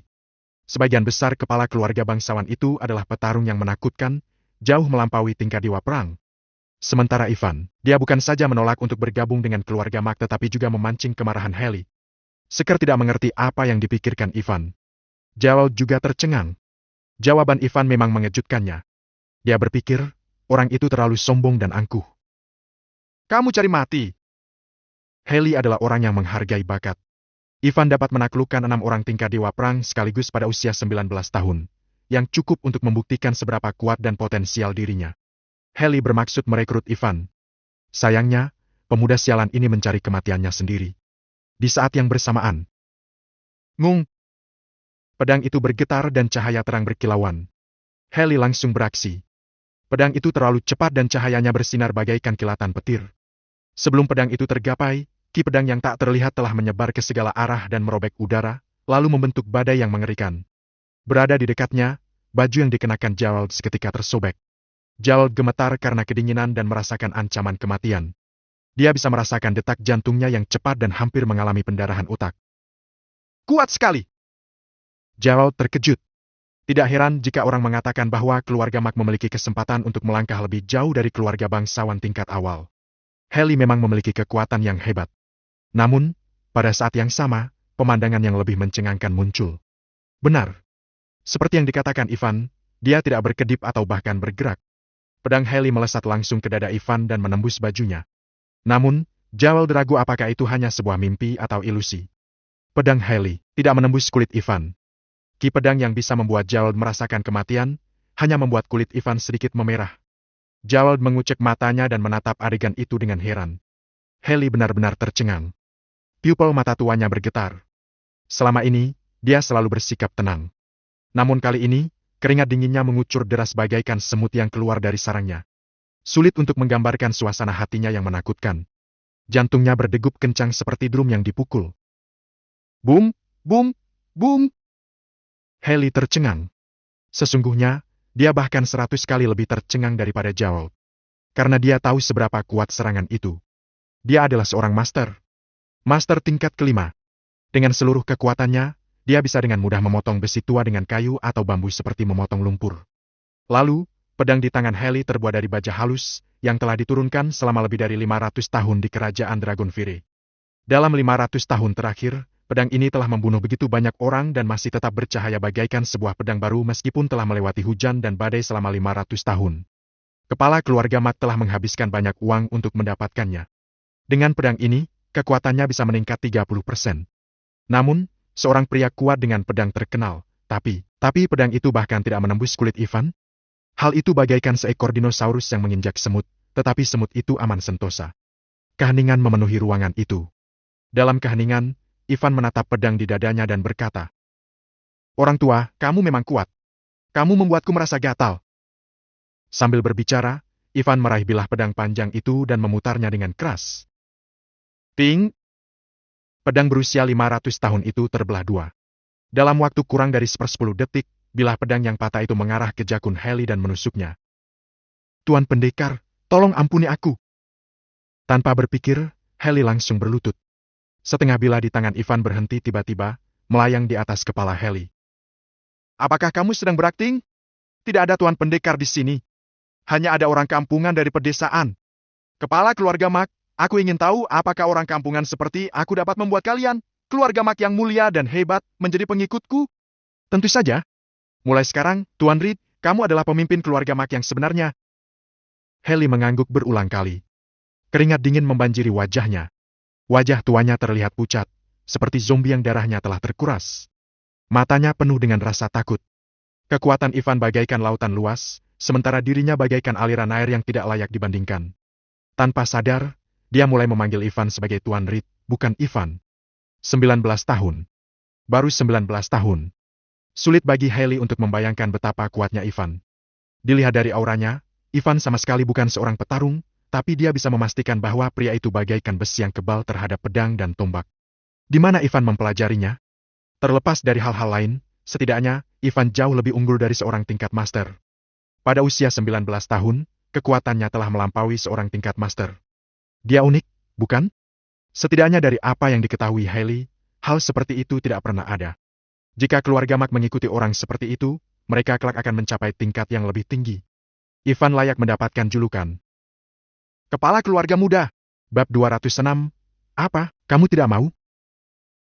Sebagian besar kepala keluarga bangsawan itu adalah petarung yang menakutkan, jauh melampaui tingkat dewa perang. Sementara Ivan, dia bukan saja menolak untuk bergabung dengan keluarga Mac tetapi juga memancing kemarahan Haley. Seker tidak mengerti apa yang dipikirkan Ivan. Gerald juga tercengang. Jawaban Ivan memang mengejutkannya. Dia berpikir, orang itu terlalu sombong dan angkuh. Kamu cari mati. Haley adalah orang yang menghargai bakat. Ivan dapat menaklukkan 6 orang tingkat dewa perang sekaligus pada usia 19 tahun, yang cukup untuk membuktikan seberapa kuat dan potensial dirinya. Haley bermaksud merekrut Ivan. Sayangnya, pemuda sialan ini mencari kematiannya sendiri. Di saat yang bersamaan, ngung! Pedang itu bergetar dan cahaya terang berkilauan. Haley langsung beraksi. Pedang itu terlalu cepat dan cahayanya bersinar bagaikan kilatan petir. Sebelum pedang itu tergapai, ki pedang yang tak terlihat telah menyebar ke segala arah dan merobek udara, lalu membentuk badai yang mengerikan. Berada di dekatnya, baju yang dikenakan Gerald seketika tersobek. Gerald gemetar karena kedinginan dan merasakan ancaman kematian. Dia bisa merasakan detak jantungnya yang cepat dan hampir mengalami pendarahan otak. Kuat sekali! Gerald terkejut. Tidak heran jika orang mengatakan bahwa keluarga Mac memiliki kesempatan untuk melangkah lebih jauh dari keluarga bangsawan tingkat awal. Haley memang memiliki kekuatan yang hebat. Namun, pada saat yang sama, pemandangan yang lebih mencengangkan muncul. Benar. Seperti yang dikatakan Ivan, dia tidak berkedip atau bahkan bergerak. Pedang Haley melesat langsung ke dada Ivan dan menembus bajunya. Namun, Gerald ragu apakah itu hanya sebuah mimpi atau ilusi. Pedang Haley tidak menembus kulit Ivan. Ki pedang yang bisa membuat Gerald merasakan kematian, hanya membuat kulit Ivan sedikit memerah. Gerald mengucek matanya dan menatap adegan itu dengan heran. Haley benar-benar tercengang. Pupil mata tuanya bergetar. Selama ini, dia selalu bersikap tenang. Namun kali ini, keringat dinginnya mengucur deras bagaikan semut yang keluar dari sarangnya. Sulit untuk menggambarkan suasana hatinya yang menakutkan. Jantungnya berdegup kencang seperti drum yang dipukul. Boom, boom, boom. Haley tercengang. Sesungguhnya, dia bahkan 100 kali lebih tercengang daripada Joel. Karena dia tahu seberapa kuat serangan itu. Dia adalah seorang master. Master tingkat kelima. Dengan seluruh kekuatannya, dia bisa dengan mudah memotong besi tua dengan kayu atau bambu seperti memotong lumpur. Lalu, pedang di tangan Haley terbuat dari baja halus, yang telah diturunkan selama lebih dari 500 tahun di kerajaan Dragonfire. Dalam 500 tahun terakhir, pedang ini telah membunuh begitu banyak orang dan masih tetap bercahaya bagaikan sebuah pedang baru meskipun telah melewati hujan dan badai selama 500 tahun. Kepala keluarga Mac telah menghabiskan banyak uang untuk mendapatkannya. Dengan pedang ini, kekuatannya bisa meningkat 30%. Namun, seorang pria kuat dengan pedang terkenal, tapi pedang itu bahkan tidak menembus kulit Ivan. Hal itu bagaikan seekor dinosaurus yang menginjak semut, tetapi semut itu aman sentosa. Keheningan memenuhi ruangan itu. Dalam keheningan, Ivan menatap pedang di dadanya dan berkata, "Orang tua, kamu memang kuat. Kamu membuatku merasa gatal." Sambil berbicara, Ivan meraih bilah pedang panjang itu dan memutarnya dengan keras. Ting! Pedang berusia 500 tahun itu terbelah dua. Dalam waktu kurang dari 10 detik, bilah pedang yang patah itu mengarah ke jakun Haley dan menusuknya. "Tuan Pendekar, tolong ampuni aku." Tanpa berpikir, Haley langsung berlutut. Setengah bilah di tangan Ivan berhenti tiba-tiba, melayang di atas kepala Haley. "Apakah kamu sedang berakting? Tidak ada Tuan Pendekar di sini. Hanya ada orang kampungan dari pedesaan. Kepala keluarga Mac, aku ingin tahu apakah orang kampungan seperti aku dapat membuat kalian, keluarga Mac yang mulia dan hebat, menjadi pengikutku?" "Tentu saja. Mulai sekarang, Tuan Reed, kamu adalah pemimpin keluarga Mac yang sebenarnya." Haley mengangguk berulang kali. Keringat dingin membanjiri wajahnya. Wajah tuanya terlihat pucat, seperti zombie yang darahnya telah terkuras. Matanya penuh dengan rasa takut. Kekuatan Ivan bagaikan lautan luas, sementara dirinya bagaikan aliran air yang tidak layak dibandingkan. Tanpa sadar, dia mulai memanggil Ivan sebagai Tuan Reed, bukan Ivan. 19 tahun. Baru 19 tahun. Sulit bagi Haley untuk membayangkan betapa kuatnya Ivan. Dilihat dari auranya, Ivan sama sekali bukan seorang petarung, tapi dia bisa memastikan bahwa pria itu bagaikan besi yang kebal terhadap pedang dan tombak. Di mana Ivan mempelajarinya? Terlepas dari hal-hal lain, setidaknya, Ivan jauh lebih unggul dari seorang tingkat master. Pada usia 19 tahun, kekuatannya telah melampaui seorang tingkat master. Dia unik, bukan? Setidaknya dari apa yang diketahui Haley, hal seperti itu tidak pernah ada. Jika keluarga Mac mengikuti orang seperti itu, mereka kelak akan mencapai tingkat yang lebih tinggi. Ivan layak mendapatkan julukan Kepala Keluarga Muda. Bab 206. Apa, kamu tidak mau?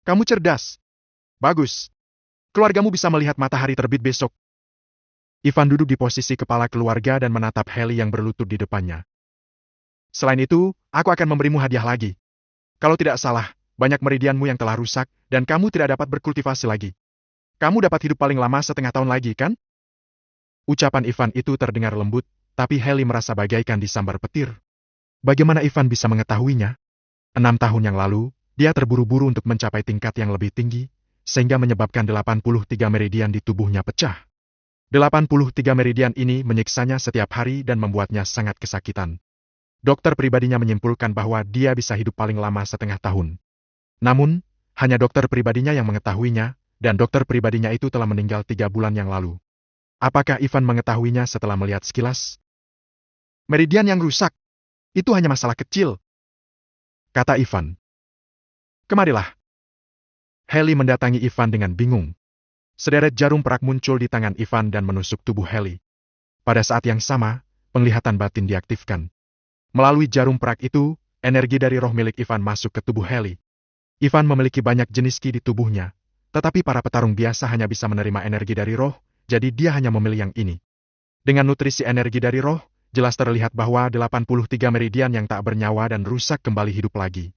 Kamu cerdas. Bagus. Keluargamu bisa melihat matahari terbit besok. Ivan duduk di posisi kepala keluarga dan menatap Haley yang berlutut di depannya. Selain itu, aku akan memberimu hadiah lagi. Kalau tidak salah, banyak meridianmu yang telah rusak, dan kamu tidak dapat berkultivasi lagi. Kamu dapat hidup paling lama setengah tahun lagi, kan? Ucapan Ivan itu terdengar lembut, tapi Haley merasa bagaikan disambar petir. Bagaimana Ivan bisa mengetahuinya? 6 tahun yang lalu, dia terburu-buru untuk mencapai tingkat yang lebih tinggi, sehingga menyebabkan 83 meridian di tubuhnya pecah. 83 meridian ini menyiksanya setiap hari dan membuatnya sangat kesakitan. Dokter pribadinya menyimpulkan bahwa dia bisa hidup paling lama setengah tahun. Namun, hanya dokter pribadinya yang mengetahuinya, dan dokter pribadinya itu telah meninggal 3 bulan yang lalu. Apakah Ivan mengetahuinya setelah melihat sekilas? Meridian yang rusak. Itu hanya masalah kecil, kata Ivan. Kemarilah. Haley mendatangi Ivan dengan bingung. Sederet jarum perak muncul di tangan Ivan dan menusuk tubuh Haley. Pada saat yang sama, penglihatan batin diaktifkan. Melalui jarum perak itu, energi dari roh milik Ivan masuk ke tubuh Haley. Ivan memiliki banyak jenis ki di tubuhnya, tetapi para petarung biasa hanya bisa menerima energi dari roh, jadi dia hanya memilih yang ini. Dengan nutrisi energi dari roh, jelas terlihat bahwa 83 meridian yang tak bernyawa dan rusak kembali hidup lagi.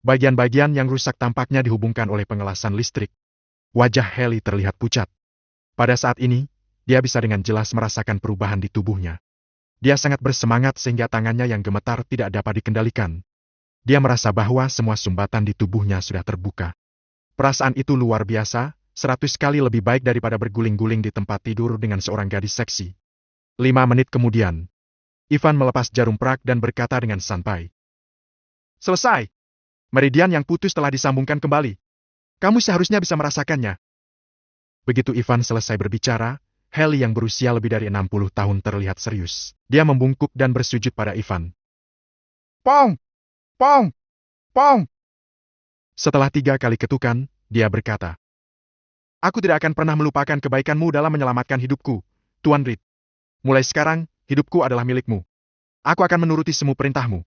Bagian-bagian yang rusak tampaknya dihubungkan oleh pengelasan listrik. Wajah Haley terlihat pucat. Pada saat ini, dia bisa dengan jelas merasakan perubahan di tubuhnya. Dia sangat bersemangat sehingga tangannya yang gemetar tidak dapat dikendalikan. Dia merasa bahwa semua sumbatan di tubuhnya sudah terbuka. Perasaan itu luar biasa, 100 kali lebih baik daripada berguling-guling di tempat tidur dengan seorang gadis seksi. 5 menit kemudian, Ivan melepas jarum perak dan berkata dengan santai. Selesai. Meridian yang putus telah disambungkan kembali. Kamu seharusnya bisa merasakannya. Begitu Ivan selesai berbicara, Haley yang berusia lebih dari 60 tahun terlihat serius. Dia membungkuk dan bersujud pada Ivan. Pong! Pong! Pong! Setelah 3 kali ketukan, dia berkata, "Aku tidak akan pernah melupakan kebaikanmu dalam menyelamatkan hidupku, Tuan Reed. Mulai sekarang, hidupku adalah milikmu. Aku akan menuruti semua perintahmu."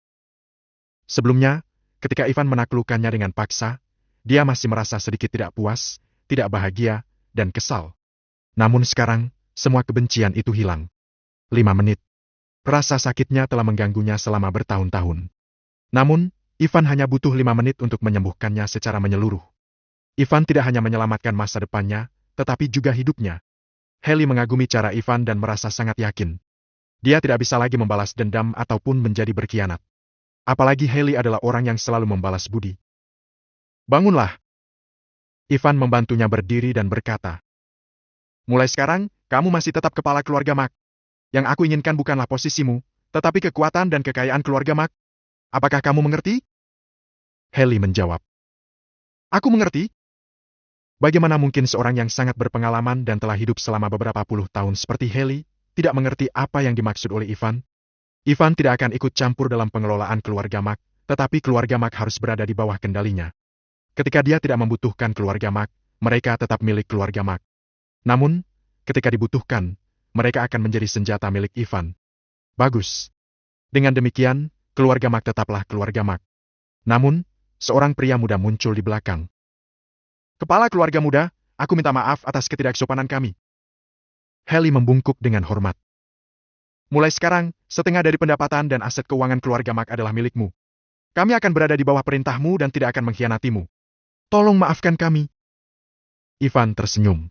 Sebelumnya, ketika Ivan menaklukkannya dengan paksa, dia masih merasa sedikit tidak puas, tidak bahagia, dan kesal. Namun sekarang, semua kebencian itu hilang. 5 menit. Rasa sakitnya telah mengganggunya selama bertahun-tahun. Namun, Ivan hanya butuh 5 menit untuk menyembuhkannya secara menyeluruh. Ivan tidak hanya menyelamatkan masa depannya, tetapi juga hidupnya. Haley mengagumi cara Ivan dan merasa sangat yakin. Dia tidak bisa lagi membalas dendam ataupun menjadi berkhianat. Apalagi Haley adalah orang yang selalu membalas budi. "Bangunlah." Ivan membantunya berdiri dan berkata, "Mulai sekarang, kamu masih tetap kepala keluarga Mac. Yang aku inginkan bukanlah posisimu, tetapi kekuatan dan kekayaan keluarga Mac. Apakah kamu mengerti?" Haley menjawab, "Aku mengerti." Bagaimana mungkin seorang yang sangat berpengalaman dan telah hidup selama beberapa puluh tahun seperti Haley, tidak mengerti apa yang dimaksud oleh Ivan? Ivan tidak akan ikut campur dalam pengelolaan keluarga Mac, tetapi keluarga Mac harus berada di bawah kendalinya. Ketika dia tidak membutuhkan keluarga Mac, mereka tetap milik keluarga Mac. Namun, ketika dibutuhkan, mereka akan menjadi senjata milik Ivan. Bagus. Dengan demikian, keluarga Mac tetaplah keluarga Mac. Namun, seorang pria muda muncul di belakang. "Kepala keluarga muda, aku minta maaf atas ketidaksopanan kami." Haley membungkuk dengan hormat. "Mulai sekarang, setengah dari pendapatan dan aset keuangan keluarga Mac adalah milikmu. Kami akan berada di bawah perintahmu dan tidak akan mengkhianatimu. Tolong maafkan kami." Ivan tersenyum.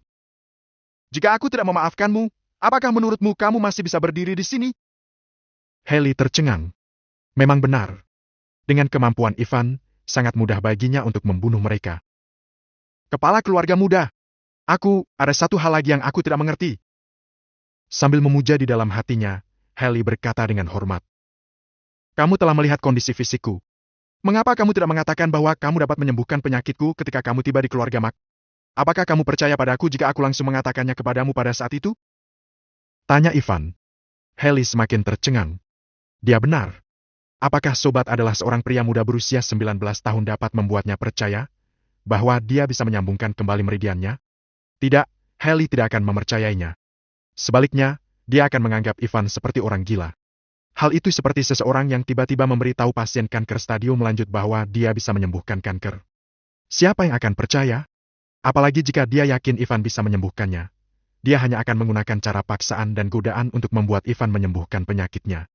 "Jika aku tidak memaafkanmu, apakah menurutmu kamu masih bisa berdiri di sini?" Haley tercengang. Memang benar. Dengan kemampuan Ivan, sangat mudah baginya untuk membunuh mereka. "Kepala keluarga muda, ada satu hal lagi yang aku tidak mengerti." Sambil memuja di dalam hatinya, Haley berkata dengan hormat, "Kamu telah melihat kondisi fisikku. Mengapa kamu tidak mengatakan bahwa kamu dapat menyembuhkan penyakitku ketika kamu tiba di keluarga Mac? Apakah kamu percaya padaku jika aku langsung mengatakannya kepadamu pada saat itu?" Tanya Ivan. Haley semakin tercengang. Dia benar. Apakah Sobat adalah seorang pria muda berusia 19 tahun dapat membuatnya percaya bahwa dia bisa menyambungkan kembali meridiannya? Tidak, Haley tidak akan mempercayainya. Sebaliknya, dia akan menganggap Ivan seperti orang gila. Hal itu seperti seseorang yang tiba-tiba memberitahu pasien kanker stadium lanjut bahwa dia bisa menyembuhkan kanker. Siapa yang akan percaya? Apalagi jika dia yakin Ivan bisa menyembuhkannya. Dia hanya akan menggunakan cara paksaan dan godaan untuk membuat Ivan menyembuhkan penyakitnya.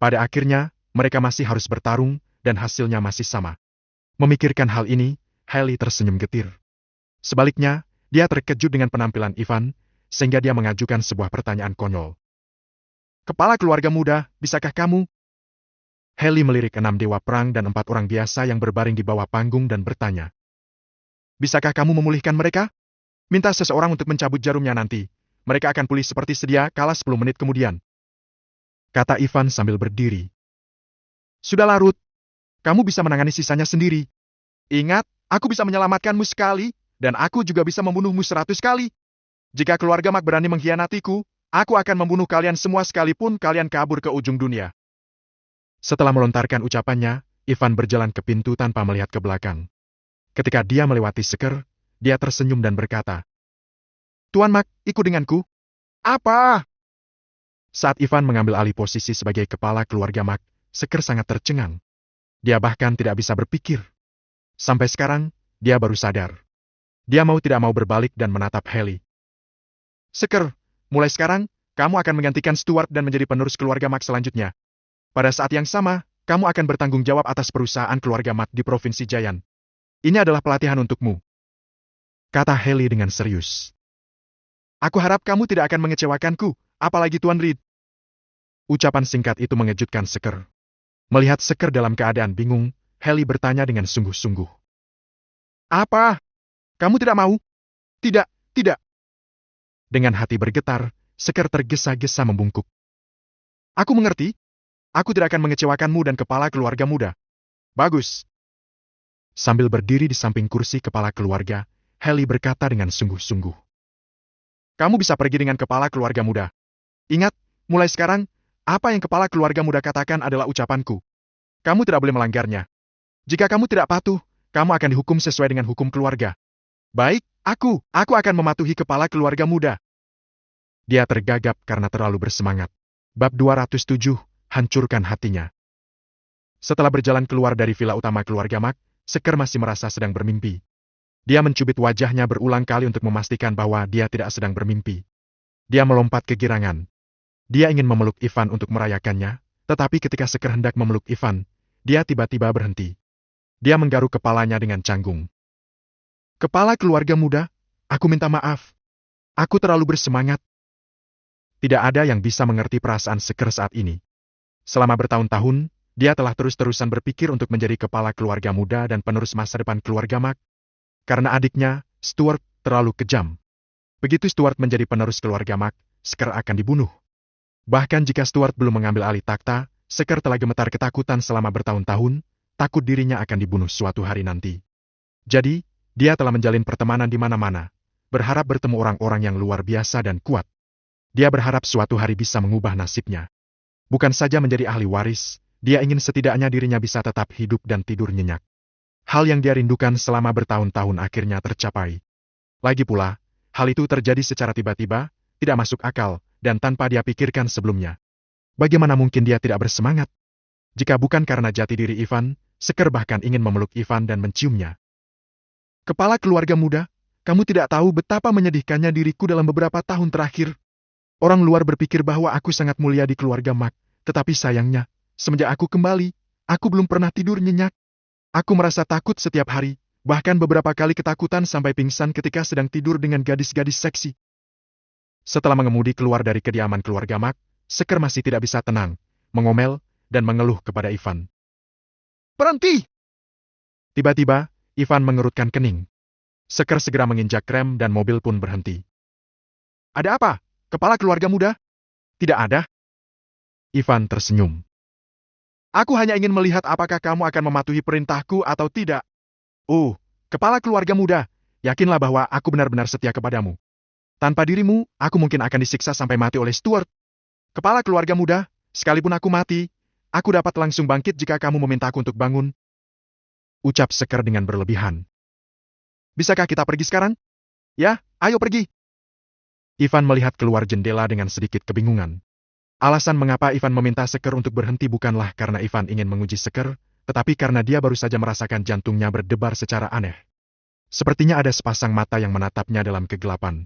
Pada akhirnya, mereka masih harus bertarung, dan hasilnya masih sama. Memikirkan hal ini, Haley tersenyum getir. Sebaliknya, dia terkejut dengan penampilan Ivan, sehingga dia mengajukan sebuah pertanyaan konyol. "Kepala keluarga muda, bisakah kamu?" Haley melirik 6 dewa perang dan 4 orang biasa yang berbaring di bawah panggung dan bertanya, "Bisakah kamu memulihkan mereka? Minta seseorang untuk mencabut jarumnya nanti. Mereka akan pulih seperti sedia kala 10 menit kemudian." Kata Ivan sambil berdiri. "Sudahlah Ruth, kamu bisa menangani sisanya sendiri. Ingat, aku bisa menyelamatkanmu sekali, dan aku juga bisa membunuhmu 100 kali. Jika keluarga Mac berani mengkhianatiku, aku akan membunuh kalian semua sekalipun kalian kabur ke ujung dunia." Setelah melontarkan ucapannya, Ivan berjalan ke pintu tanpa melihat ke belakang. Ketika dia melewati Seker, dia tersenyum dan berkata, "Tuan Mac, ikut denganku." "Apa?" Saat Ivan mengambil alih posisi sebagai kepala keluarga Mac, Seker sangat tercengang. Dia bahkan tidak bisa berpikir. Sampai sekarang, dia baru sadar. Dia mau tidak mau berbalik dan menatap Haley. "Seker, mulai sekarang, kamu akan menggantikan Stuart dan menjadi penerus keluarga Mac selanjutnya. Pada saat yang sama, kamu akan bertanggung jawab atas perusahaan keluarga Mac di Provinsi Giant. Ini adalah pelatihan untukmu," kata Haley dengan serius. "Aku harap kamu tidak akan mengecewakanku, apalagi Tuan Reed." Ucapan singkat itu mengejutkan Seker. Melihat Seker dalam keadaan bingung, Haley bertanya dengan sungguh-sungguh. "Apa? Kamu tidak mau?" "Tidak, tidak." Dengan hati bergetar, Seker tergesa-gesa membungkuk. "Aku mengerti. Aku tidak akan mengecewakanmu dan kepala keluarga muda." "Bagus." Sambil berdiri di samping kursi kepala keluarga, Haley berkata dengan sungguh-sungguh. Kamu bisa pergi dengan kepala keluarga muda. Ingat, mulai sekarang, apa yang kepala keluarga muda katakan adalah ucapanku. Kamu tidak boleh melanggarnya. Jika kamu tidak patuh, kamu akan dihukum sesuai dengan hukum keluarga. Baik, aku akan mematuhi kepala keluarga muda. Dia tergagap karena terlalu bersemangat. Bab 207, hancurkan hatinya. Setelah berjalan keluar dari villa utama keluarga Mac, Seker masih merasa sedang bermimpi. Dia mencubit wajahnya berulang kali untuk memastikan bahwa dia tidak sedang bermimpi. Dia melompat kegirangan. Dia ingin memeluk Ivan untuk merayakannya, tetapi ketika Seker hendak memeluk Ivan, dia tiba-tiba berhenti. Dia menggaruk kepalanya dengan canggung. Kepala keluarga muda, aku minta maaf. Aku terlalu bersemangat. Tidak ada yang bisa mengerti perasaan Seker saat ini. Selama bertahun-tahun, dia telah terus-terusan berpikir untuk menjadi kepala keluarga muda dan penerus masa depan keluarga Mac. Karena adiknya, Stuart, terlalu kejam. Begitu Stuart menjadi penerus keluarga Mac, Seker akan dibunuh. Bahkan jika Stuart belum mengambil alih takhta, Seker telah gemetar ketakutan selama bertahun-tahun, takut dirinya akan dibunuh suatu hari nanti. Jadi, dia telah menjalin pertemanan di mana-mana, berharap bertemu orang-orang yang luar biasa dan kuat. Dia berharap suatu hari bisa mengubah nasibnya. Bukan saja menjadi ahli waris, dia ingin setidaknya dirinya bisa tetap hidup dan tidur nyenyak. Hal yang dia rindukan selama bertahun-tahun akhirnya tercapai. Lagi pula, hal itu terjadi secara tiba-tiba, tidak masuk akal, dan tanpa dia pikirkan sebelumnya. Bagaimana mungkin dia tidak bersemangat? Jika bukan karena jati diri Ivan, Seker bahkan ingin memeluk Ivan dan menciumnya. Kepala keluarga muda, kamu tidak tahu betapa menyedihkannya diriku dalam beberapa tahun terakhir. Orang luar berpikir bahwa aku sangat mulia di keluarga Mac, tetapi sayangnya, semenjak aku kembali, aku belum pernah tidur nyenyak. Aku merasa takut setiap hari, bahkan beberapa kali ketakutan sampai pingsan ketika sedang tidur dengan gadis-gadis seksi. Setelah mengemudi keluar dari kediaman keluarga Mac, Seker masih tidak bisa tenang, mengomel, dan mengeluh kepada Ivan. Berhenti! Tiba-tiba, Ivan mengerutkan kening. Seker segera menginjak rem dan mobil pun berhenti. Ada apa, kepala keluarga muda? Tidak ada. Ivan tersenyum. Aku hanya ingin melihat apakah kamu akan mematuhi perintahku atau tidak. Kepala keluarga muda, yakinlah bahwa aku benar-benar setia kepadamu. Tanpa dirimu, aku mungkin akan disiksa sampai mati oleh Stuart. Kepala keluarga muda, sekalipun aku mati, aku dapat langsung bangkit jika kamu memintaku untuk bangun. Ucap Seker dengan berlebihan. Bisakah kita pergi sekarang? Ya, ayo pergi. Ivan melihat keluar jendela dengan sedikit kebingungan. Alasan mengapa Ivan meminta Seker untuk berhenti bukanlah karena Ivan ingin menguji Seker, tetapi karena dia baru saja merasakan jantungnya berdebar secara aneh. Sepertinya ada sepasang mata yang menatapnya dalam kegelapan.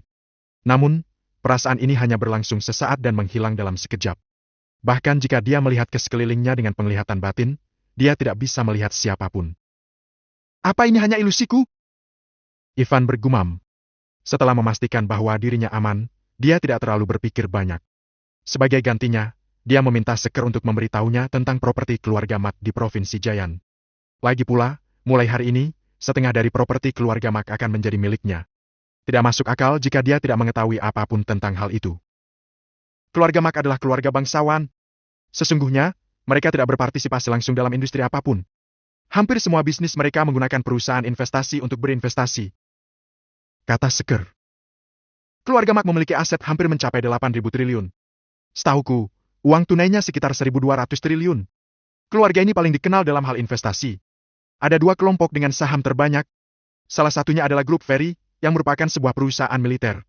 Namun, perasaan ini hanya berlangsung sesaat dan menghilang dalam sekejap. Bahkan jika dia melihat ke sekelilingnya dengan penglihatan batin, dia tidak bisa melihat siapapun. Apa ini hanya ilusiku? Ivan bergumam. Setelah memastikan bahwa dirinya aman, dia tidak terlalu berpikir banyak. Sebagai gantinya, dia meminta Seker untuk memberitahunya tentang properti keluarga Mac di Provinsi Jayan. Lagi pula, mulai hari ini, setengah dari properti keluarga Mac akan menjadi miliknya. Tidak masuk akal jika dia tidak mengetahui apapun tentang hal itu. Keluarga Mac adalah keluarga bangsawan. Sesungguhnya, mereka tidak berpartisipasi langsung dalam industri apapun. Hampir semua bisnis mereka menggunakan perusahaan investasi untuk berinvestasi. Kata Seker. Keluarga Mac memiliki aset hampir mencapai 8.000 triliun. Setahuku, uang tunainya sekitar 1.200 triliun. Keluarga ini paling dikenal dalam hal investasi. Ada dua kelompok dengan saham terbanyak. Salah satunya adalah grup Ferry, yang merupakan sebuah perusahaan militer.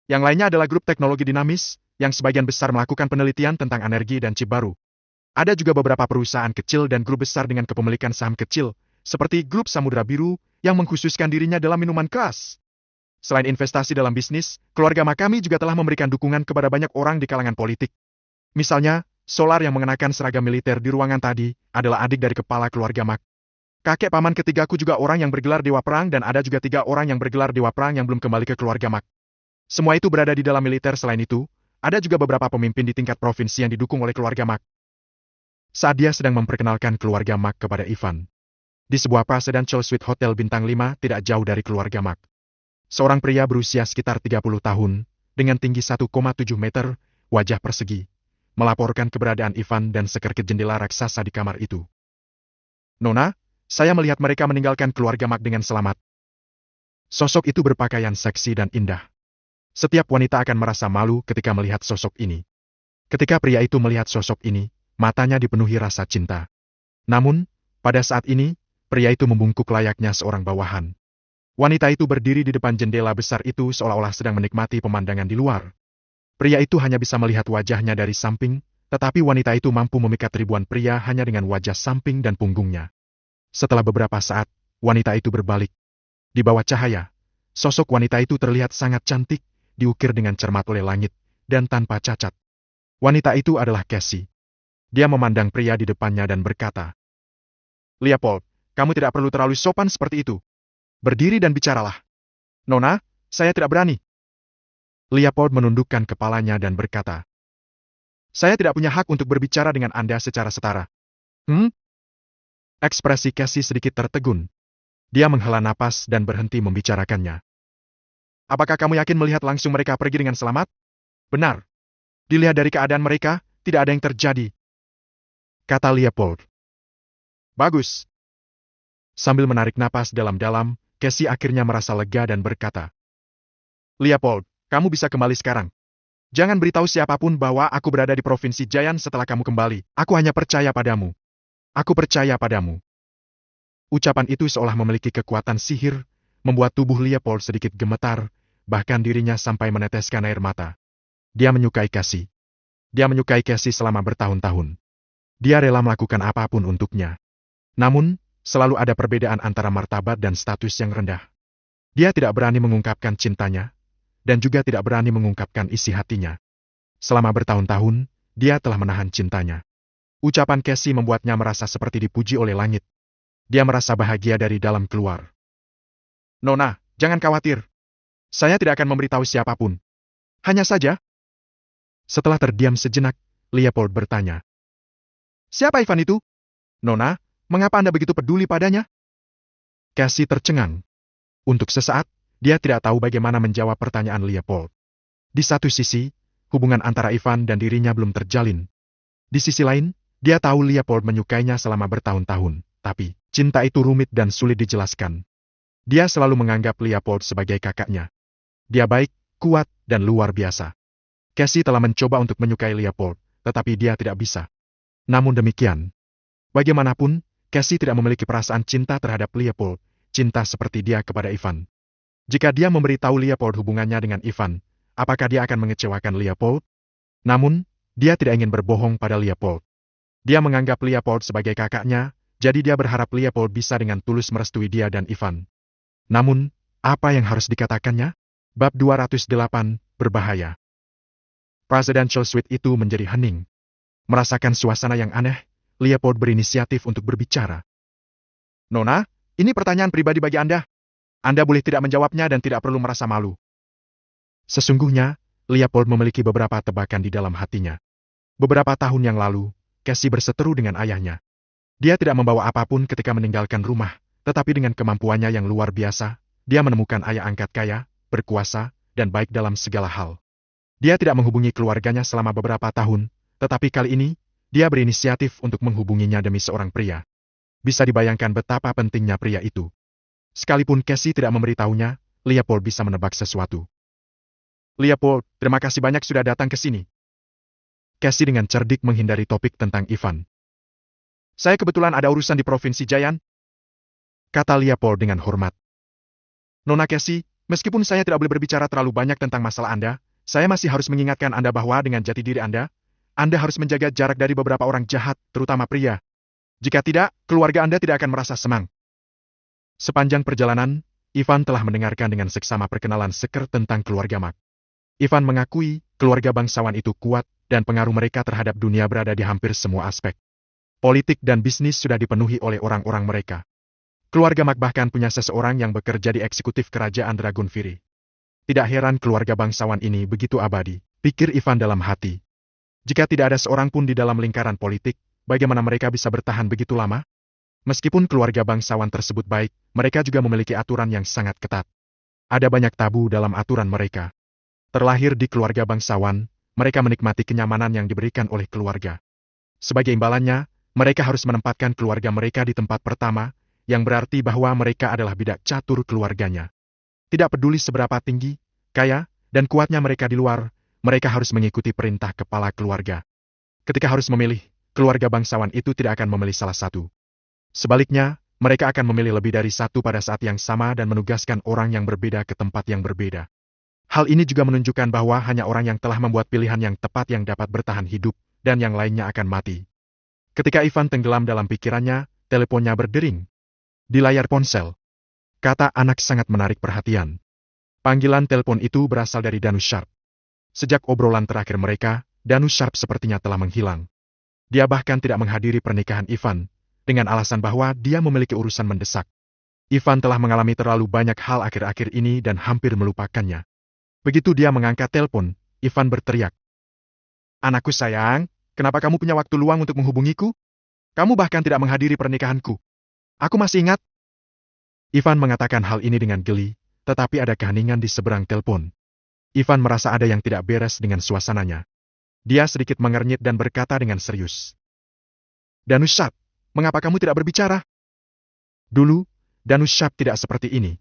Yang lainnya adalah grup teknologi dinamis, yang sebagian besar melakukan penelitian tentang energi dan chip baru. Ada juga beberapa perusahaan kecil dan grup besar dengan kepemilikan saham kecil, seperti grup Samudra Biru, yang mengkhususkan dirinya dalam minuman keras. Selain investasi dalam bisnis, keluarga Mac kami juga telah memberikan dukungan kepada banyak orang di kalangan politik. Misalnya, Solar yang mengenakan seragam militer di ruangan tadi adalah adik dari kepala keluarga Mac. Kakek paman ketigaku juga orang yang bergelar Dewa Perang dan ada juga 3 orang yang bergelar Dewa Perang yang belum kembali ke keluarga Mac. Semua itu berada di dalam militer. Selain itu, ada juga beberapa pemimpin di tingkat provinsi yang didukung oleh keluarga Mac. Saat dia sedang memperkenalkan keluarga Mac kepada Ivan, di sebuah Presidential Suite Hotel bintang 5 tidak jauh dari keluarga Mac. Seorang pria berusia sekitar 30 tahun, dengan tinggi 1,7 meter, wajah persegi, melaporkan keberadaan Ivan dan Seker ke jendela raksasa di kamar itu. Nona, Saya melihat mereka meninggalkan keluarga Mak dengan selamat. Sosok itu berpakaian seksi dan indah. Setiap wanita akan merasa malu ketika melihat sosok ini. Ketika pria itu melihat sosok ini, matanya dipenuhi rasa cinta. Namun, pada saat ini, pria itu membungkuk layaknya seorang bawahan. Wanita itu berdiri di depan jendela besar itu seolah-olah sedang menikmati pemandangan di luar. Pria itu hanya bisa melihat wajahnya dari samping, tetapi wanita itu mampu memikat ribuan pria hanya dengan wajah samping dan punggungnya. Setelah beberapa saat, wanita itu berbalik. Di bawah cahaya, sosok wanita itu terlihat sangat cantik, diukir dengan cermat oleh langit, dan tanpa cacat. Wanita itu adalah Cassie. Dia memandang pria di depannya dan berkata, "Leopold, kamu tidak perlu terlalu sopan seperti itu. Berdiri dan bicaralah." "Nona, saya tidak berani." Leopold menundukkan kepalanya dan berkata, "Saya tidak punya hak untuk berbicara dengan Anda secara setara." Ekspresi Cassie sedikit tertegun. Dia menghela napas dan berhenti membicarakannya. "Apakah kamu yakin melihat langsung mereka pergi dengan selamat?" "Benar. Dilihat dari keadaan mereka, tidak ada yang terjadi," kata Leopold. "Bagus." Sambil menarik napas dalam-dalam, Cassie akhirnya merasa lega dan berkata, "Leopold, kamu bisa kembali sekarang. Jangan beritahu siapapun bahwa aku berada di Provinsi Jayan setelah kamu kembali. Aku hanya percaya padamu. Aku percaya padamu." Ucapan itu seolah memiliki kekuatan sihir, membuat tubuh Leopold sedikit gemetar, bahkan dirinya sampai meneteskan air mata. Dia menyukai Cassie. Dia menyukai Cassie selama bertahun-tahun. Dia rela melakukan apapun untuknya. Namun, selalu ada perbedaan antara martabat dan status yang rendah. Dia tidak berani mengungkapkan cintanya, dan juga tidak berani mengungkapkan isi hatinya. Selama bertahun-tahun, dia telah menahan cintanya. Ucapan Cassie membuatnya merasa seperti dipuji oleh langit. Dia merasa bahagia dari dalam keluar. "Nona, jangan khawatir. Saya tidak akan memberitahu siapapun. Hanya saja..." Setelah terdiam sejenak, Leopold bertanya, "Siapa Ivan itu? Nona, mengapa Anda begitu peduli padanya?" Cassie tercengang. Untuk sesaat, dia tidak tahu bagaimana menjawab pertanyaan Leopold. Di satu sisi, hubungan antara Ivan dan dirinya belum terjalin. Di sisi lain, dia tahu Leopold menyukainya selama bertahun-tahun, tapi cinta itu rumit dan sulit dijelaskan. Dia selalu menganggap Leopold sebagai kakaknya. Dia baik, kuat, dan luar biasa. Cassie telah mencoba untuk menyukai Leopold, tetapi dia tidak bisa. Namun demikian, bagaimanapun, Cassie tidak memiliki perasaan cinta terhadap Leopold, cinta seperti dia kepada Ivan. Jika dia memberitahu Leopold hubungannya dengan Ivan, apakah dia akan mengecewakan Leopold? Namun, dia tidak ingin berbohong pada Leopold. Dia menganggap Leopold sebagai kakaknya, jadi dia berharap Leopold bisa dengan tulus merestui dia dan Ivan. Namun, apa yang harus dikatakannya? Bab 208, berbahaya. Presidential Suite itu menjadi hening. Merasakan suasana yang aneh, Leopold berinisiatif untuk berbicara. "Nona, ini pertanyaan pribadi bagi Anda. Anda boleh tidak menjawabnya dan tidak perlu merasa malu." Sesungguhnya, Leopold memiliki beberapa tebakan di dalam hatinya. Beberapa tahun yang lalu, Cassie berseteru dengan ayahnya. Dia tidak membawa apapun ketika meninggalkan rumah, tetapi dengan kemampuannya yang luar biasa, dia menemukan ayah angkat kaya, berkuasa, dan baik dalam segala hal. Dia tidak menghubungi keluarganya selama beberapa tahun, tetapi kali ini, dia berinisiatif untuk menghubunginya demi seorang pria. Bisa dibayangkan betapa pentingnya pria itu. Sekalipun Cassie tidak memberitahunya, Leopold bisa menebak sesuatu. "Leopold, terima kasih banyak sudah datang ke sini." Cassie dengan cerdik menghindari topik tentang Ivan. "Saya kebetulan ada urusan di Provinsi Jayan," kata Leopold dengan hormat. "Nona Cassie, meskipun saya tidak boleh berbicara terlalu banyak tentang masalah Anda, saya masih harus mengingatkan Anda bahwa dengan jati diri Anda harus menjaga jarak dari beberapa orang jahat, terutama pria. Jika tidak, keluarga Anda tidak akan merasa senang." Sepanjang perjalanan, Ivan telah mendengarkan dengan seksama perkenalan seker tentang keluarga Mak. Ivan mengakui keluarga bangsawan itu kuat dan pengaruh mereka terhadap dunia berada di hampir semua aspek. Politik dan bisnis sudah dipenuhi oleh orang-orang mereka. Keluarga Mak bahkan punya seseorang yang bekerja di eksekutif kerajaan Dragonfire. Tidak heran keluarga bangsawan ini begitu abadi, pikir Ivan dalam hati. Jika tidak ada seorang pun di dalam lingkaran politik, bagaimana mereka bisa bertahan begitu lama? Meskipun keluarga bangsawan tersebut baik, mereka juga memiliki aturan yang sangat ketat. Ada banyak tabu dalam aturan mereka. Terlahir di keluarga bangsawan, mereka menikmati kenyamanan yang diberikan oleh keluarga. Sebagai imbalannya, mereka harus menempatkan keluarga mereka di tempat pertama, yang berarti bahwa mereka adalah bidak catur keluarganya. Tidak peduli seberapa tinggi, kaya, dan kuatnya mereka di luar, mereka harus mengikuti perintah kepala keluarga. Ketika harus memilih, keluarga bangsawan itu tidak akan memilih salah satu. Sebaliknya, mereka akan memilih lebih dari satu pada saat yang sama dan menugaskan orang yang berbeda ke tempat yang berbeda. Hal ini juga menunjukkan bahwa hanya orang yang telah membuat pilihan yang tepat yang dapat bertahan hidup, dan yang lainnya akan mati. Ketika Ivan tenggelam dalam pikirannya, teleponnya berdering. Di layar ponsel, kata anak sangat menarik perhatian. Panggilan telepon itu berasal dari Danus Sharp. Sejak obrolan terakhir mereka, Danus Sharp sepertinya telah menghilang. Dia bahkan tidak menghadiri pernikahan Ivan, dengan alasan bahwa dia memiliki urusan mendesak. Ivan telah mengalami terlalu banyak hal akhir-akhir ini dan hampir melupakannya. Begitu dia mengangkat telepon, Ivan berteriak. Anakku sayang, kenapa kamu punya waktu luang untuk menghubungiku? Kamu bahkan tidak menghadiri pernikahanku. Aku masih ingat. Ivan mengatakan hal ini dengan geli, tetapi ada keheningan di seberang telepon. Ivan merasa ada yang tidak beres dengan suasananya. Dia sedikit mengernyit dan berkata dengan serius. Danus Sharp, mengapa kamu tidak berbicara? Dulu, Danus Sharp tidak seperti ini.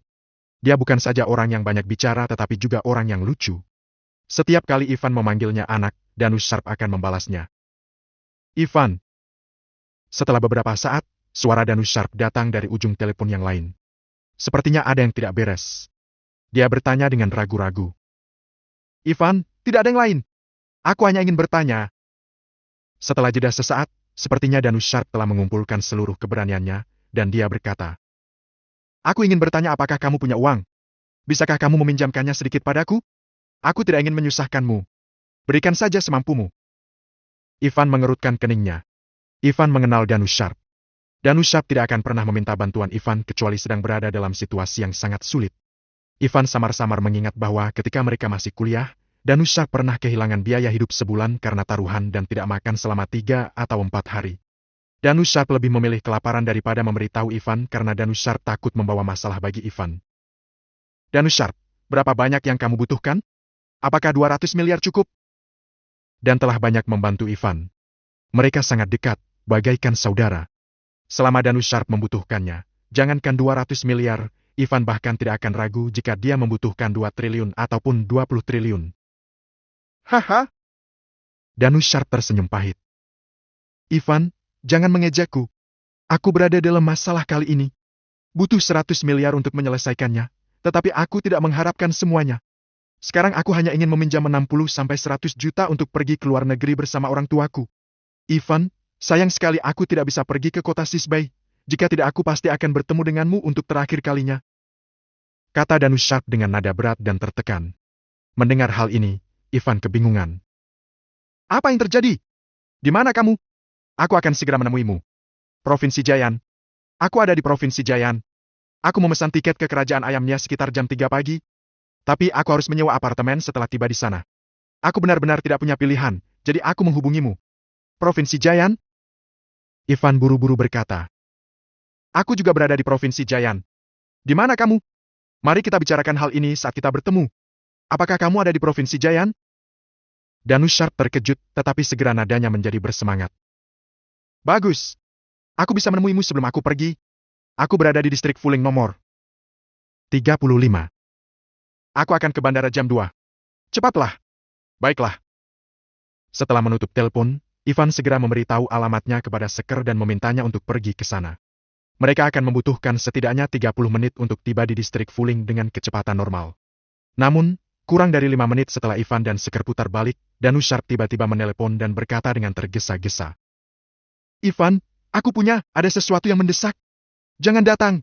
Dia bukan saja orang yang banyak bicara tetapi juga orang yang lucu. Setiap kali Ivan memanggilnya anak, Danus Sharp akan membalasnya. Ivan. Setelah beberapa saat, suara Danus Sharp datang dari ujung telepon yang lain. Sepertinya ada yang tidak beres. Dia bertanya dengan ragu-ragu. Ivan, tidak ada yang lain. Aku hanya ingin bertanya. Setelah jeda sesaat, sepertinya Danus Sharp telah mengumpulkan seluruh keberaniannya, dan dia berkata, Aku ingin bertanya apakah kamu punya uang? Bisakah kamu meminjamkannya sedikit padaku? Aku tidak ingin menyusahkanmu. Berikan saja semampumu. Ivan mengerutkan keningnya. Ivan mengenal Danus Sharp. Danus Sharp tidak akan pernah meminta bantuan Ivan kecuali sedang berada dalam situasi yang sangat sulit. Ivan samar-samar mengingat bahwa ketika mereka masih kuliah, Danus Sharp pernah kehilangan biaya hidup sebulan karena taruhan dan tidak makan selama 3 atau 4 hari. Danus Sharp lebih memilih kelaparan daripada memberitahu Ivan karena Danus Sharp takut membawa masalah bagi Ivan. Danus Sharp, berapa banyak yang kamu butuhkan? Apakah 200 miliar cukup? Dan telah banyak membantu Ivan. Mereka sangat dekat, bagaikan saudara. Selama Danus Sharp membutuhkannya, jangankan 200 miliar, Ivan bahkan tidak akan ragu jika dia membutuhkan 2 triliun ataupun 20 triliun. Haha. Danus Sharp tersenyum pahit. Ivan, jangan mengejekku. Aku berada dalam masalah kali ini. Butuh 100 miliar untuk menyelesaikannya, tetapi aku tidak mengharapkan semuanya. Sekarang aku hanya ingin meminjam 60-100 juta untuk pergi ke luar negeri bersama orang tuaku. Ivan, sayang sekali aku tidak bisa pergi ke kota Sisbay. Jika tidak aku pasti akan bertemu denganmu untuk terakhir kalinya. Kata Danus Sharp dengan nada berat dan tertekan. Mendengar hal ini, Ivan kebingungan. Apa yang terjadi? Di mana kamu? Aku akan segera menemuimu. Provinsi Jayan. Aku ada di Provinsi Jayan. Aku memesan tiket ke kerajaan ayamnya sekitar jam 3 pagi. Tapi aku harus menyewa apartemen setelah tiba di sana. Aku benar-benar tidak punya pilihan, jadi aku menghubungimu. Provinsi Jayan? Ivan buru-buru berkata. Aku juga berada di Provinsi Jayan. Di mana kamu? Mari kita bicarakan hal ini saat kita bertemu. Apakah kamu ada di Provinsi Jayan? Danus Sharp terkejut, tetapi segera nadanya menjadi bersemangat. Bagus. Aku bisa menemuimu sebelum aku pergi. Aku berada di distrik Fuling nomor 35. Aku akan ke bandara jam 2. Cepatlah. Baiklah. Setelah menutup telepon, Ivan segera memberitahu alamatnya kepada Seker dan memintanya untuk pergi ke sana. Mereka akan membutuhkan setidaknya 30 menit untuk tiba di distrik Fuling dengan kecepatan normal. Namun, kurang dari 5 menit setelah Ivan dan Seker putar balik, Danus Sharp tiba-tiba menelepon dan berkata dengan tergesa-gesa. Ivan, aku ada sesuatu yang mendesak. Jangan datang.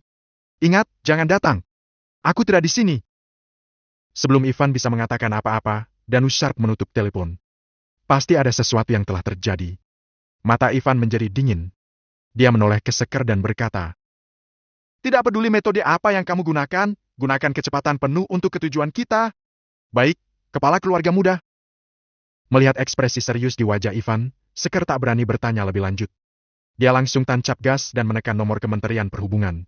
Ingat, jangan datang. Aku tidak di sini. Sebelum Ivan bisa mengatakan apa-apa, Danus Sharp menutup telepon. Pasti ada sesuatu yang telah terjadi. Mata Ivan menjadi dingin. Dia menoleh ke Seker dan berkata, Tidak peduli metode apa yang kamu gunakan, gunakan kecepatan penuh untuk ketujuan kita. Baik, kepala keluarga muda. Melihat ekspresi serius di wajah Ivan, Seker tak berani bertanya lebih lanjut. Dia langsung tancap gas dan menekan nomor Kementerian Perhubungan.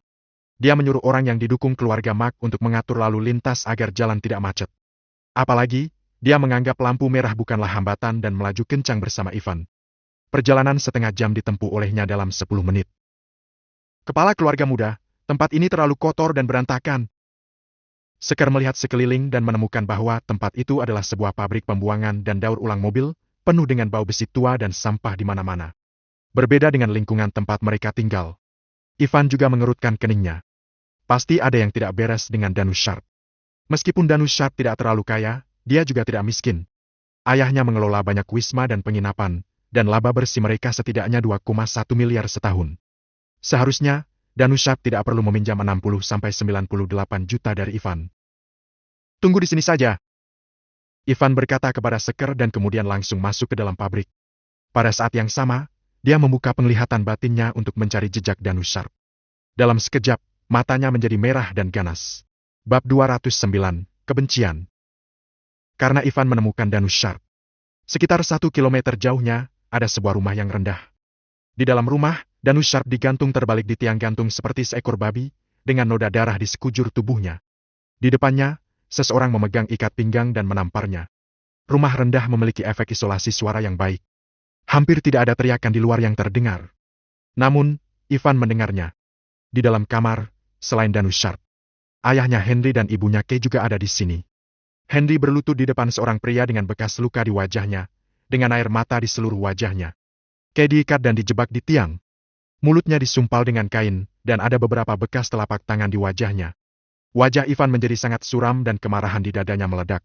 Dia menyuruh orang yang didukung keluarga Mark untuk mengatur lalu lintas agar jalan tidak macet. Apalagi, dia menganggap lampu merah bukanlah hambatan dan melaju kencang bersama Ivan. Perjalanan setengah jam ditempuh olehnya dalam 10 menit. Kepala keluarga muda, tempat ini terlalu kotor dan berantakan. Sekar melihat sekeliling dan menemukan bahwa tempat itu adalah sebuah pabrik pembuangan dan daur ulang mobil, penuh dengan bau besi tua dan sampah di mana-mana. Berbeda dengan lingkungan tempat mereka tinggal. Ivan juga mengerutkan keningnya. Pasti ada yang tidak beres dengan Danus Sharp. Meskipun Danus Sharp tidak terlalu kaya, dia juga tidak miskin. Ayahnya mengelola banyak wisma dan penginapan, dan laba bersih mereka setidaknya 2,1 miliar setahun. Seharusnya, Danus Sharp tidak perlu meminjam 60-98 juta dari Ivan. Tunggu di sini saja. Ivan berkata kepada Sekar dan kemudian langsung masuk ke dalam pabrik. Pada saat yang sama, dia membuka penglihatan batinnya untuk mencari jejak Danus Sharp. Dalam sekejap, matanya menjadi merah dan ganas. Bab 209, Kebencian. Karena Ivan menemukan Danus Sharp. Sekitar 1 kilometer jauhnya, ada sebuah rumah yang rendah. Di dalam rumah, Danus Sharp digantung terbalik di tiang gantung seperti seekor babi, dengan noda darah di sekujur tubuhnya. Di depannya, seseorang memegang ikat pinggang dan menamparnya. Rumah rendah memiliki efek isolasi suara yang baik. Hampir tidak ada teriakan di luar yang terdengar. Namun, Ivan mendengarnya. Di dalam kamar, selain Danus Sharp, ayahnya Henry dan ibunya Kay juga ada di sini. Henry berlutut di depan seorang pria dengan bekas luka di wajahnya, dengan air mata di seluruh wajahnya. Kay diikat dan dijebak di tiang. Mulutnya disumpal dengan kain, dan ada beberapa bekas telapak tangan di wajahnya. Wajah Ivan menjadi sangat suram dan kemarahan di dadanya meledak.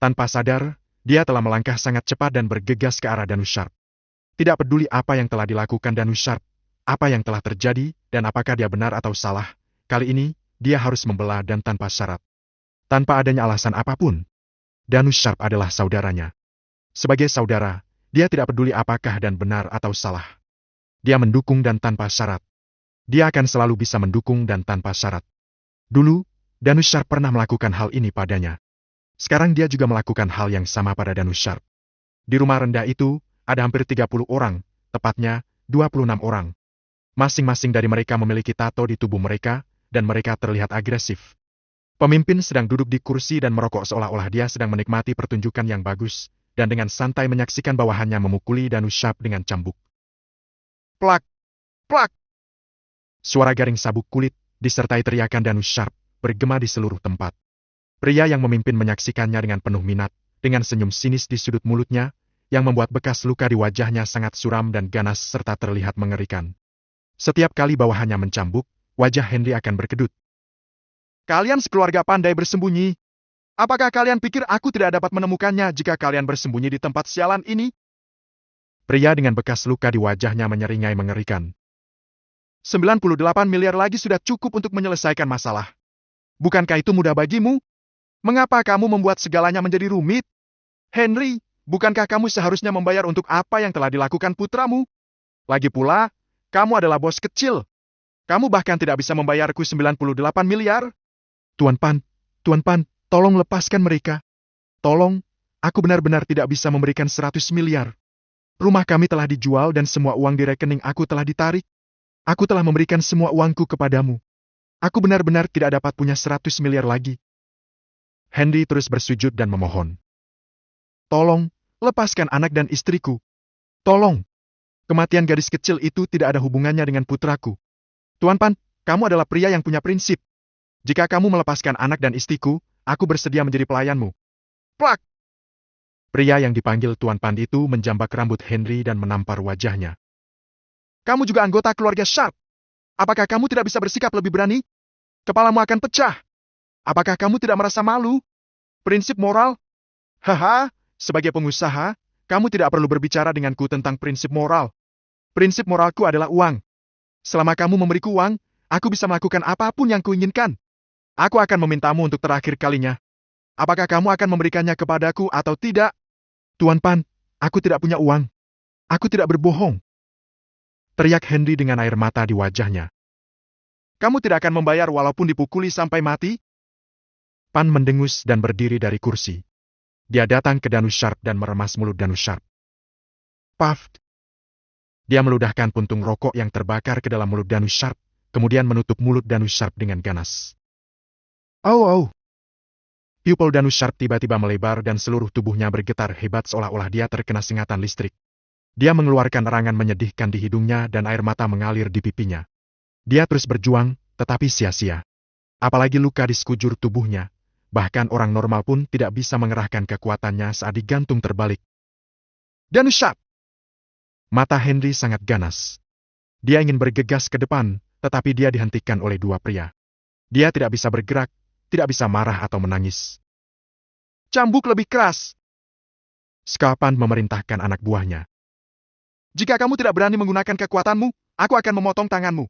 Tanpa sadar, dia telah melangkah sangat cepat dan bergegas ke arah Danus Sharp. Tidak peduli apa yang telah dilakukan Danus Sharp, apa yang telah terjadi, dan apakah dia benar atau salah, kali ini, dia harus membela dan tanpa syarat. Tanpa adanya alasan apapun. Danus Sharp adalah saudaranya. Sebagai saudara, dia tidak peduli apakah dan benar atau salah. Dia mendukung dan tanpa syarat. Dia akan selalu bisa mendukung dan tanpa syarat. Dulu, Danus Sharp pernah melakukan hal ini padanya. Sekarang dia juga melakukan hal yang sama pada Danus Sharp. Di rumah rendah itu, ada hampir 30 orang, tepatnya 26 orang. Masing-masing dari mereka memiliki tato di tubuh mereka, dan mereka terlihat agresif. Pemimpin sedang duduk di kursi dan merokok seolah-olah dia sedang menikmati pertunjukan yang bagus, dan dengan santai menyaksikan bawahannya memukuli Danus Sharp dengan cambuk. Plak! Plak! Suara garing sabuk kulit, disertai teriakan Danus Sharp, bergema di seluruh tempat. Pria yang memimpin menyaksikannya dengan penuh minat, dengan senyum sinis di sudut mulutnya, yang membuat bekas luka di wajahnya sangat suram dan ganas serta terlihat mengerikan. Setiap kali bawahannya mencambuk, wajah Henry akan berkedut. Kalian sekeluarga pandai bersembunyi. Apakah kalian pikir aku tidak dapat menemukannya jika kalian bersembunyi di tempat sialan ini? Pria dengan bekas luka di wajahnya menyeringai mengerikan. 98 miliar lagi sudah cukup untuk menyelesaikan masalah. Bukankah itu mudah bagimu? Mengapa kamu membuat segalanya menjadi rumit? Henry, bukankah kamu seharusnya membayar untuk apa yang telah dilakukan putramu? Lagi pula, kamu adalah bos kecil. Kamu bahkan tidak bisa membayarku 98 miliar. Tuan Pan, tolong lepaskan mereka. Tolong, aku benar-benar tidak bisa memberikan 100 miliar. Rumah kami telah dijual dan semua uang di rekening aku telah ditarik. Aku telah memberikan semua uangku kepadamu. Aku benar-benar tidak dapat punya 100 miliar lagi. Henry terus bersujud dan memohon. Tolong, lepaskan anak dan istriku. Tolong. Kematian gadis kecil itu tidak ada hubungannya dengan putraku. Tuan Pan, kamu adalah pria yang punya prinsip. Jika kamu melepaskan anak dan istriku, aku bersedia menjadi pelayanmu. Plak! Pria yang dipanggil Tuan Pan itu menjambak rambut Henry dan menampar wajahnya. Kamu juga anggota keluarga Sharp. Apakah kamu tidak bisa bersikap lebih berani? Kepalamu akan pecah. Apakah kamu tidak merasa malu? Prinsip moral? Haha, sebagai pengusaha, kamu tidak perlu berbicara denganku tentang prinsip moral. Prinsip moralku adalah uang. Selama kamu memberiku uang, aku bisa melakukan apapun yang kuinginkan. Aku akan memintamu untuk terakhir kalinya. Apakah kamu akan memberikannya kepadaku atau tidak? Tuan Pan, aku tidak punya uang. Aku tidak berbohong. Teriak Henry dengan air mata di wajahnya. Kamu tidak akan membayar walaupun dipukuli sampai mati? Pan mendengus dan berdiri dari kursi. Dia datang ke Danus Sharp dan meremas mulut Danus Sharp. Puff! Dia meludahkan puntung rokok yang terbakar ke dalam mulut Danus Sharp, kemudian menutup mulut Danus Sharp dengan ganas. Oh! Pupil Danus Sharp tiba-tiba melebar dan seluruh tubuhnya bergetar hebat seolah-olah dia terkena sengatan listrik. Dia mengeluarkan erangan menyedihkan di hidungnya dan air mata mengalir di pipinya. Dia terus berjuang, tetapi sia-sia. Apalagi luka di sekujur tubuhnya, bahkan orang normal pun tidak bisa mengerahkan kekuatannya saat digantung terbalik. Danushard! Mata Henry sangat ganas. Dia ingin bergegas ke depan, tetapi dia dihentikan oleh dua pria. Dia tidak bisa bergerak, tidak bisa marah atau menangis. Cambuk lebih keras! Skapan memerintahkan anak buahnya. Jika kamu tidak berani menggunakan kekuatanmu, aku akan memotong tanganmu.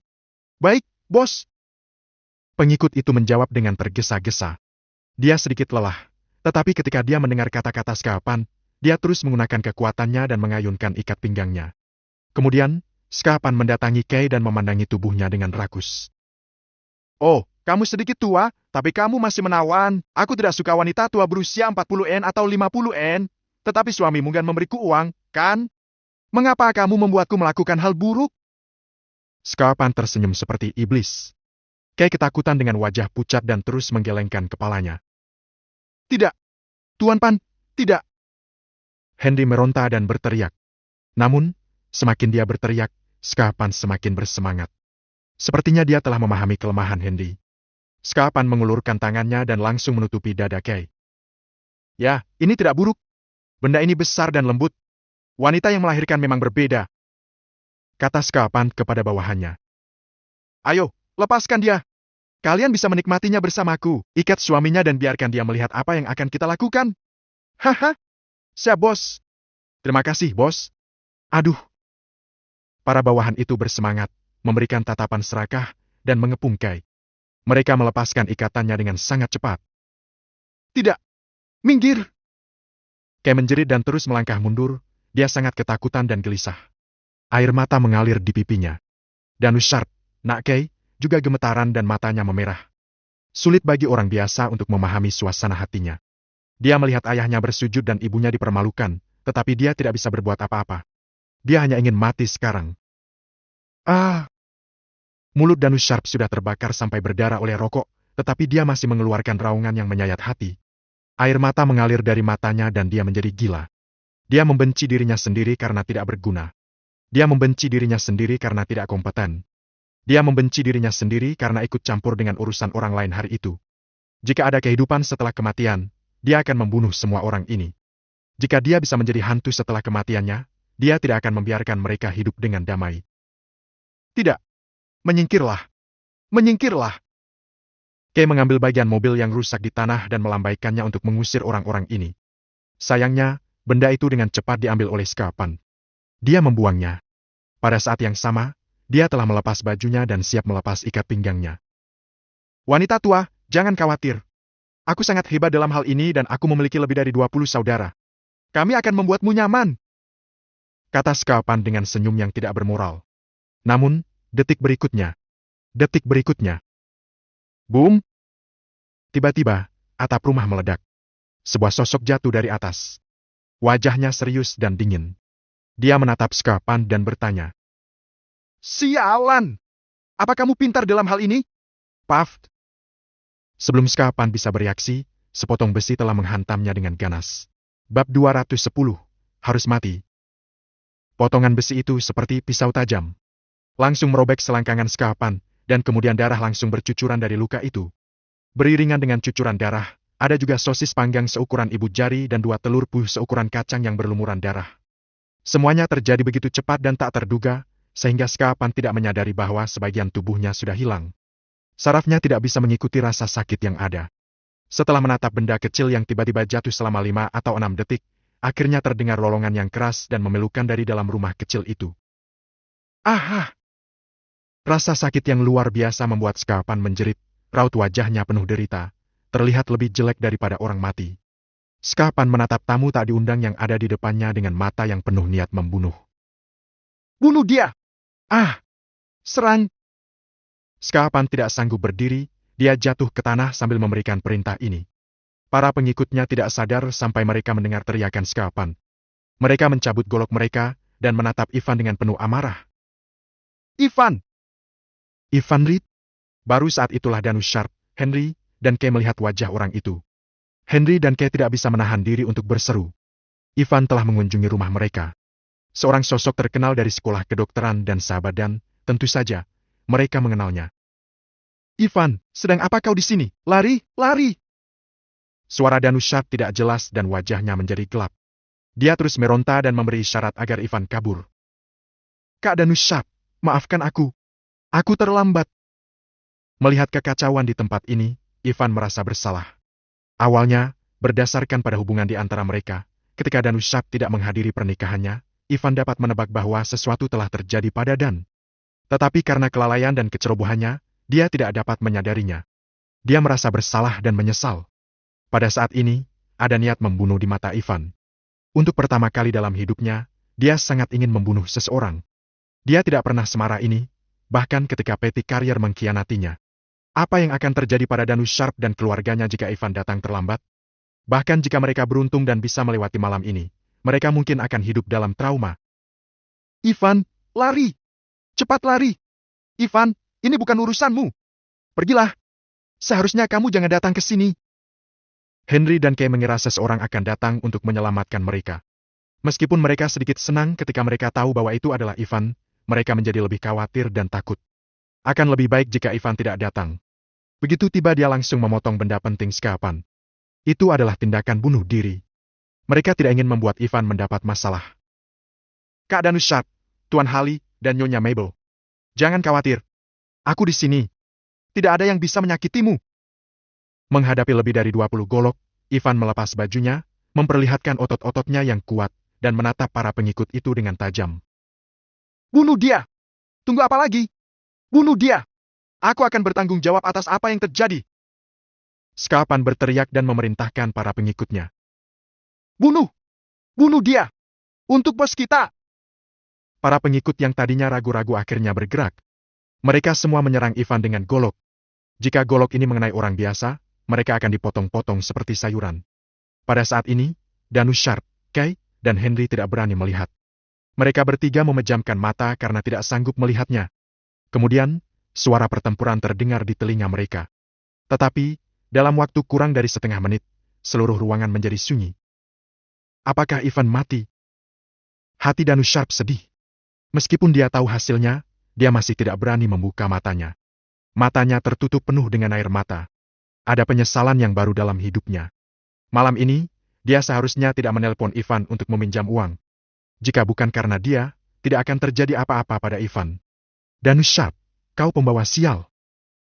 Baik, bos. Pengikut itu menjawab dengan tergesa-gesa. Dia sedikit lelah, tetapi ketika dia mendengar kata-kata Skapan, dia terus menggunakan kekuatannya dan mengayunkan ikat pinggangnya. Kemudian, Skapan mendatangi Kay dan memandangi tubuhnya dengan rakus. Oh, kamu sedikit tua, tapi kamu masih menawan. Aku tidak suka wanita tua berusia 40N atau 50N, tetapi suamimu kan memberiku uang, kan? Mengapa kamu membuatku melakukan hal buruk? Skapan tersenyum seperti iblis. Kay ketakutan dengan wajah pucat dan terus menggelengkan kepalanya. Tidak, Tuan Pan, tidak. Henry meronta dan berteriak. Namun, semakin dia berteriak, Skapan semakin bersemangat. Sepertinya dia telah memahami kelemahan Henry. Skapan mengulurkan tangannya dan langsung menutupi dada Kay. Ya, ini tidak buruk. Benda ini besar dan lembut. Wanita yang melahirkan memang berbeda. Kata Skapan kepada bawahannya. Ayo, lepaskan dia. Kalian bisa menikmatinya bersamaku. Ikat suaminya dan biarkan dia melihat apa yang akan kita lakukan. Haha. Siap, bos. Terima kasih, bos. Aduh. Para bawahan itu bersemangat, memberikan tatapan serakah, dan mengepung Kay. Mereka melepaskan ikatannya dengan sangat cepat. Tidak. Minggir. Kay menjerit dan terus melangkah mundur. Dia sangat ketakutan dan gelisah. Air mata mengalir di pipinya. Danushard, nak Kay, juga gemetaran dan matanya memerah. Sulit bagi orang biasa untuk memahami suasana hatinya. Dia melihat ayahnya bersujud dan ibunya dipermalukan, tetapi dia tidak bisa berbuat apa-apa. Dia hanya ingin mati sekarang. Ah! Mulut Danushard sudah terbakar sampai berdarah oleh rokok, tetapi dia masih mengeluarkan raungan yang menyayat hati. Air mata mengalir dari matanya dan dia menjadi gila. Dia membenci dirinya sendiri karena tidak berguna. Dia membenci dirinya sendiri karena tidak kompeten. Dia membenci dirinya sendiri karena ikut campur dengan urusan orang lain hari itu. Jika ada kehidupan setelah kematian, dia akan membunuh semua orang ini. Jika dia bisa menjadi hantu setelah kematiannya, dia tidak akan membiarkan mereka hidup dengan damai. Tidak. Menyingkirlah. Menyingkirlah. Kay mengambil bagian mobil yang rusak di tanah dan melambaikannya untuk mengusir orang-orang ini. Sayangnya, benda itu dengan cepat diambil oleh Skapan. Dia membuangnya. Pada saat yang sama, dia telah melepas bajunya dan siap melepas ikat pinggangnya. Wanita tua, jangan khawatir. Aku sangat hebat dalam hal ini dan aku memiliki lebih dari 20 saudara. Kami akan membuatmu nyaman. Kata Skapan dengan senyum yang tidak bermoral. Namun, detik berikutnya. Boom! Tiba-tiba, atap rumah meledak. Sebuah sosok jatuh dari atas. Wajahnya serius dan dingin. Dia menatap Skapan dan bertanya. Sialan! Apa kamu pintar dalam hal ini? Paf! Sebelum Skapan bisa bereaksi, sepotong besi telah menghantamnya dengan ganas. Bab 210. Harus mati. Potongan besi itu seperti pisau tajam. Langsung merobek selangkangan Skapan, dan kemudian darah langsung bercucuran dari luka itu. Beriringan dengan cucuran darah, ada juga sosis panggang seukuran ibu jari dan 2 telur puyuh seukuran kacang yang berlumuran darah. Semuanya terjadi begitu cepat dan tak terduga, sehingga Skapan tidak menyadari bahwa sebagian tubuhnya sudah hilang. Sarafnya tidak bisa mengikuti rasa sakit yang ada. Setelah menatap benda kecil yang tiba-tiba jatuh selama 5 atau 6 detik, akhirnya terdengar lolongan yang keras dan memilukan dari dalam rumah kecil itu. Aha! Rasa sakit yang luar biasa membuat Skapan menjerit, raut wajahnya penuh derita, terlihat lebih jelek daripada orang mati. Skapan menatap tamu tak diundang yang ada di depannya dengan mata yang penuh niat membunuh. Bunuh dia! Ah! Serang! Skapan tidak sanggup berdiri, dia jatuh ke tanah sambil memberikan perintah ini. Para pengikutnya tidak sadar sampai mereka mendengar teriakan Skapan. Mereka mencabut golok mereka dan menatap Ivan dengan penuh amarah. Ivan! Ivan Reed? Baru saat itulah Danushard, Henry, dan Kay melihat wajah orang itu. Henry dan Kay tidak bisa menahan diri untuk berseru. Ivan telah mengunjungi rumah mereka. Seorang sosok terkenal dari sekolah kedokteran dan sahabat dan, tentu saja, mereka mengenalnya. Ivan, sedang apa kau di sini? Lari, lari! Suara Danushard tidak jelas dan wajahnya menjadi gelap. Dia terus meronta dan memberi isyarat agar Ivan kabur. Kak Danushard, maafkan aku. Aku terlambat. Melihat kekacauan di tempat ini, Ivan merasa bersalah. Awalnya, berdasarkan pada hubungan di antara mereka, ketika Danushard tidak menghadiri pernikahannya, Ivan dapat menebak bahwa sesuatu telah terjadi pada Dan. Tetapi karena kelalaian dan kecerobohannya, dia tidak dapat menyadarinya. Dia merasa bersalah dan menyesal. Pada saat ini, ada niat membunuh di mata Ivan. Untuk pertama kali dalam hidupnya, dia sangat ingin membunuh seseorang. Dia tidak pernah semarah ini, bahkan ketika Petty Carrier mengkhianatinya. Apa yang akan terjadi pada Danushard dan keluarganya jika Ivan datang terlambat? Bahkan jika mereka beruntung dan bisa melewati malam ini, mereka mungkin akan hidup dalam trauma. Ivan, lari! Cepat lari! Ivan, ini bukan urusanmu. Pergilah. Seharusnya kamu jangan datang ke sini. Henry dan Kay mengira seseorang akan datang untuk menyelamatkan mereka. Meskipun mereka sedikit senang ketika mereka tahu bahwa itu adalah Ivan, mereka menjadi lebih khawatir dan takut. Akan lebih baik jika Ivan tidak datang. Begitu tiba dia langsung memotong benda penting sekapan. Itu adalah tindakan bunuh diri. Mereka tidak ingin membuat Ivan mendapat masalah. Kak Danushard, Tuan Hali, dan Nyonya Mabel. Jangan khawatir. Aku di sini. Tidak ada yang bisa menyakitimu. Menghadapi lebih dari 20 golok, Ivan melepas bajunya, memperlihatkan otot-ototnya yang kuat, dan menatap para pengikut itu dengan tajam. Bunuh dia! Tunggu apa lagi? Bunuh dia! Aku akan bertanggung jawab atas apa yang terjadi. Scapan berteriak dan memerintahkan para pengikutnya. Bunuh! Bunuh dia! Untuk bos kita! Para pengikut yang tadinya ragu-ragu akhirnya bergerak. Mereka semua menyerang Ivan dengan golok. Jika golok ini mengenai orang biasa, mereka akan dipotong-potong seperti sayuran. Pada saat ini, Danushard, Kay, dan Henry tidak berani melihat. Mereka bertiga memejamkan mata karena tidak sanggup melihatnya. Kemudian, suara pertempuran terdengar di telinga mereka. Tetapi, dalam waktu kurang dari setengah menit, seluruh ruangan menjadi sunyi. Apakah Ivan mati? Hati Danushard sedih. Meskipun dia tahu hasilnya, dia masih tidak berani membuka matanya. Matanya tertutup penuh dengan air mata. Ada penyesalan yang baru dalam hidupnya. Malam ini, dia seharusnya tidak menelpon Ivan untuk meminjam uang. Jika bukan karena dia, tidak akan terjadi apa-apa pada Ivan. Danushard, kau pembawa sial.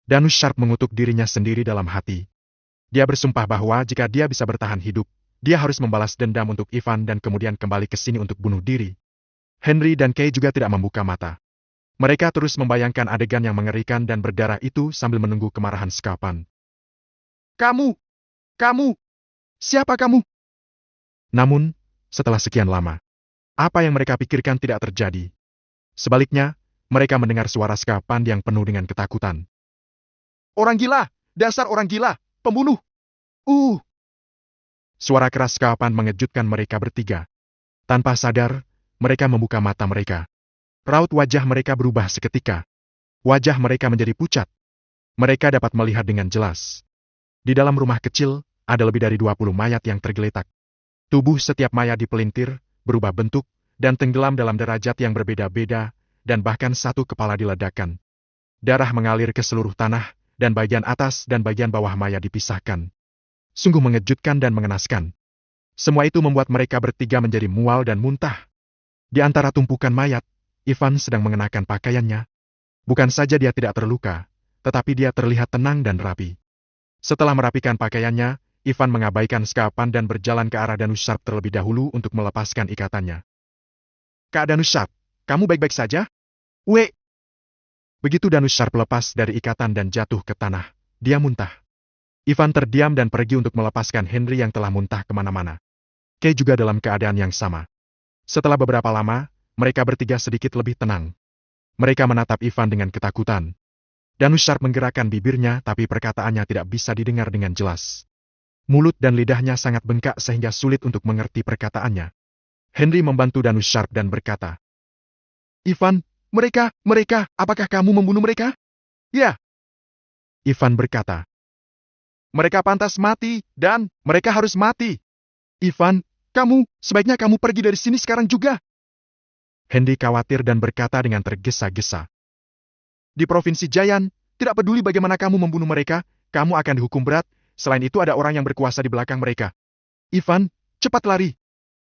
Danushard mengutuk dirinya sendiri dalam hati. Dia bersumpah bahwa jika dia bisa bertahan hidup, dia harus membalas dendam untuk Ivan dan kemudian kembali ke sini untuk bunuh diri. Henry dan Kay juga tidak membuka mata. Mereka terus membayangkan adegan yang mengerikan dan berdarah itu sambil menunggu kemarahan Scapan. Kamu! Siapa kamu? Namun, setelah sekian lama, apa yang mereka pikirkan tidak terjadi. Sebaliknya, mereka mendengar suara Scapan yang penuh dengan ketakutan. Orang gila! Dasar orang gila! Pembunuh! Suara keras Scapan mengejutkan mereka bertiga. Tanpa sadar, mereka membuka mata mereka. Raut wajah mereka berubah seketika. Wajah mereka menjadi pucat. Mereka dapat melihat dengan jelas. Di dalam rumah kecil, ada lebih dari 20 mayat yang tergeletak. Tubuh setiap mayat dipelintir, berubah bentuk, dan tenggelam dalam derajat yang berbeda-beda, dan bahkan satu kepala diledakkan. Darah mengalir ke seluruh tanah, dan bagian atas dan bagian bawah mayat dipisahkan. Sungguh mengejutkan dan mengenaskan. Semua itu membuat mereka bertiga menjadi mual dan muntah. Di antara tumpukan mayat, Ivan sedang mengenakan pakaiannya. Bukan saja dia tidak terluka, tetapi dia terlihat tenang dan rapi. Setelah merapikan pakaiannya, Ivan mengabaikan Scapan dan berjalan ke arah Danushard terlebih dahulu untuk melepaskan ikatannya. Kak Danushard, kamu baik-baik saja? Begitu Danushard lepas dari ikatan dan jatuh ke tanah, dia muntah. Ivan terdiam dan pergi untuk melepaskan Henry yang telah muntah kemana-mana. Kay juga dalam keadaan yang sama. Setelah beberapa lama, mereka bertiga sedikit lebih tenang. Mereka menatap Ivan dengan ketakutan. Danushard menggerakkan bibirnya tapi perkataannya tidak bisa didengar dengan jelas. Mulut dan lidahnya sangat bengkak sehingga sulit untuk mengerti perkataannya. Henry membantu Danushard dan berkata, Ivan, mereka, apakah kamu membunuh mereka? Ya. Ivan berkata, mereka pantas mati dan mereka harus mati. Ivan, sebaiknya kamu pergi dari sini sekarang juga. Henry khawatir dan berkata dengan tergesa-gesa. Di Provinsi Jayan, Tidak peduli bagaimana kamu membunuh mereka, kamu akan dihukum berat. Selain itu ada orang yang berkuasa di belakang mereka. Ivan, cepat lari.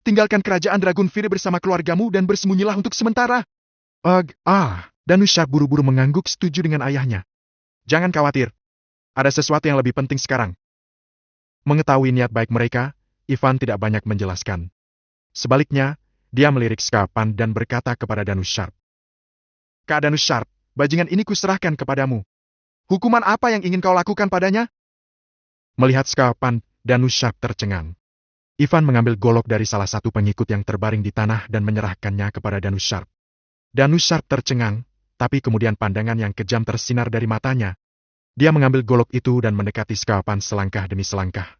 Tinggalkan kerajaan Dragonfire bersama keluargamu dan bersembunyilah untuk sementara. Danushar buru-buru mengangguk setuju dengan ayahnya. Jangan khawatir. Ada sesuatu yang lebih penting sekarang. Mengetahui niat baik mereka, Ivan tidak banyak menjelaskan. Sebaliknya, dia melirik Scarpan dan berkata kepada Danushar. Kak Danushar, bajingan ini kuserahkan kepadamu. Hukuman apa yang ingin kau lakukan padanya? Melihat Scarpan, Danushar tercengang. Ivan mengambil golok dari salah satu pengikut yang terbaring di tanah dan menyerahkannya kepada Danushar. Danushar tercengang, tapi kemudian pandangan yang kejam tersinar dari matanya. Dia mengambil golok itu dan mendekati Scarpan selangkah demi selangkah.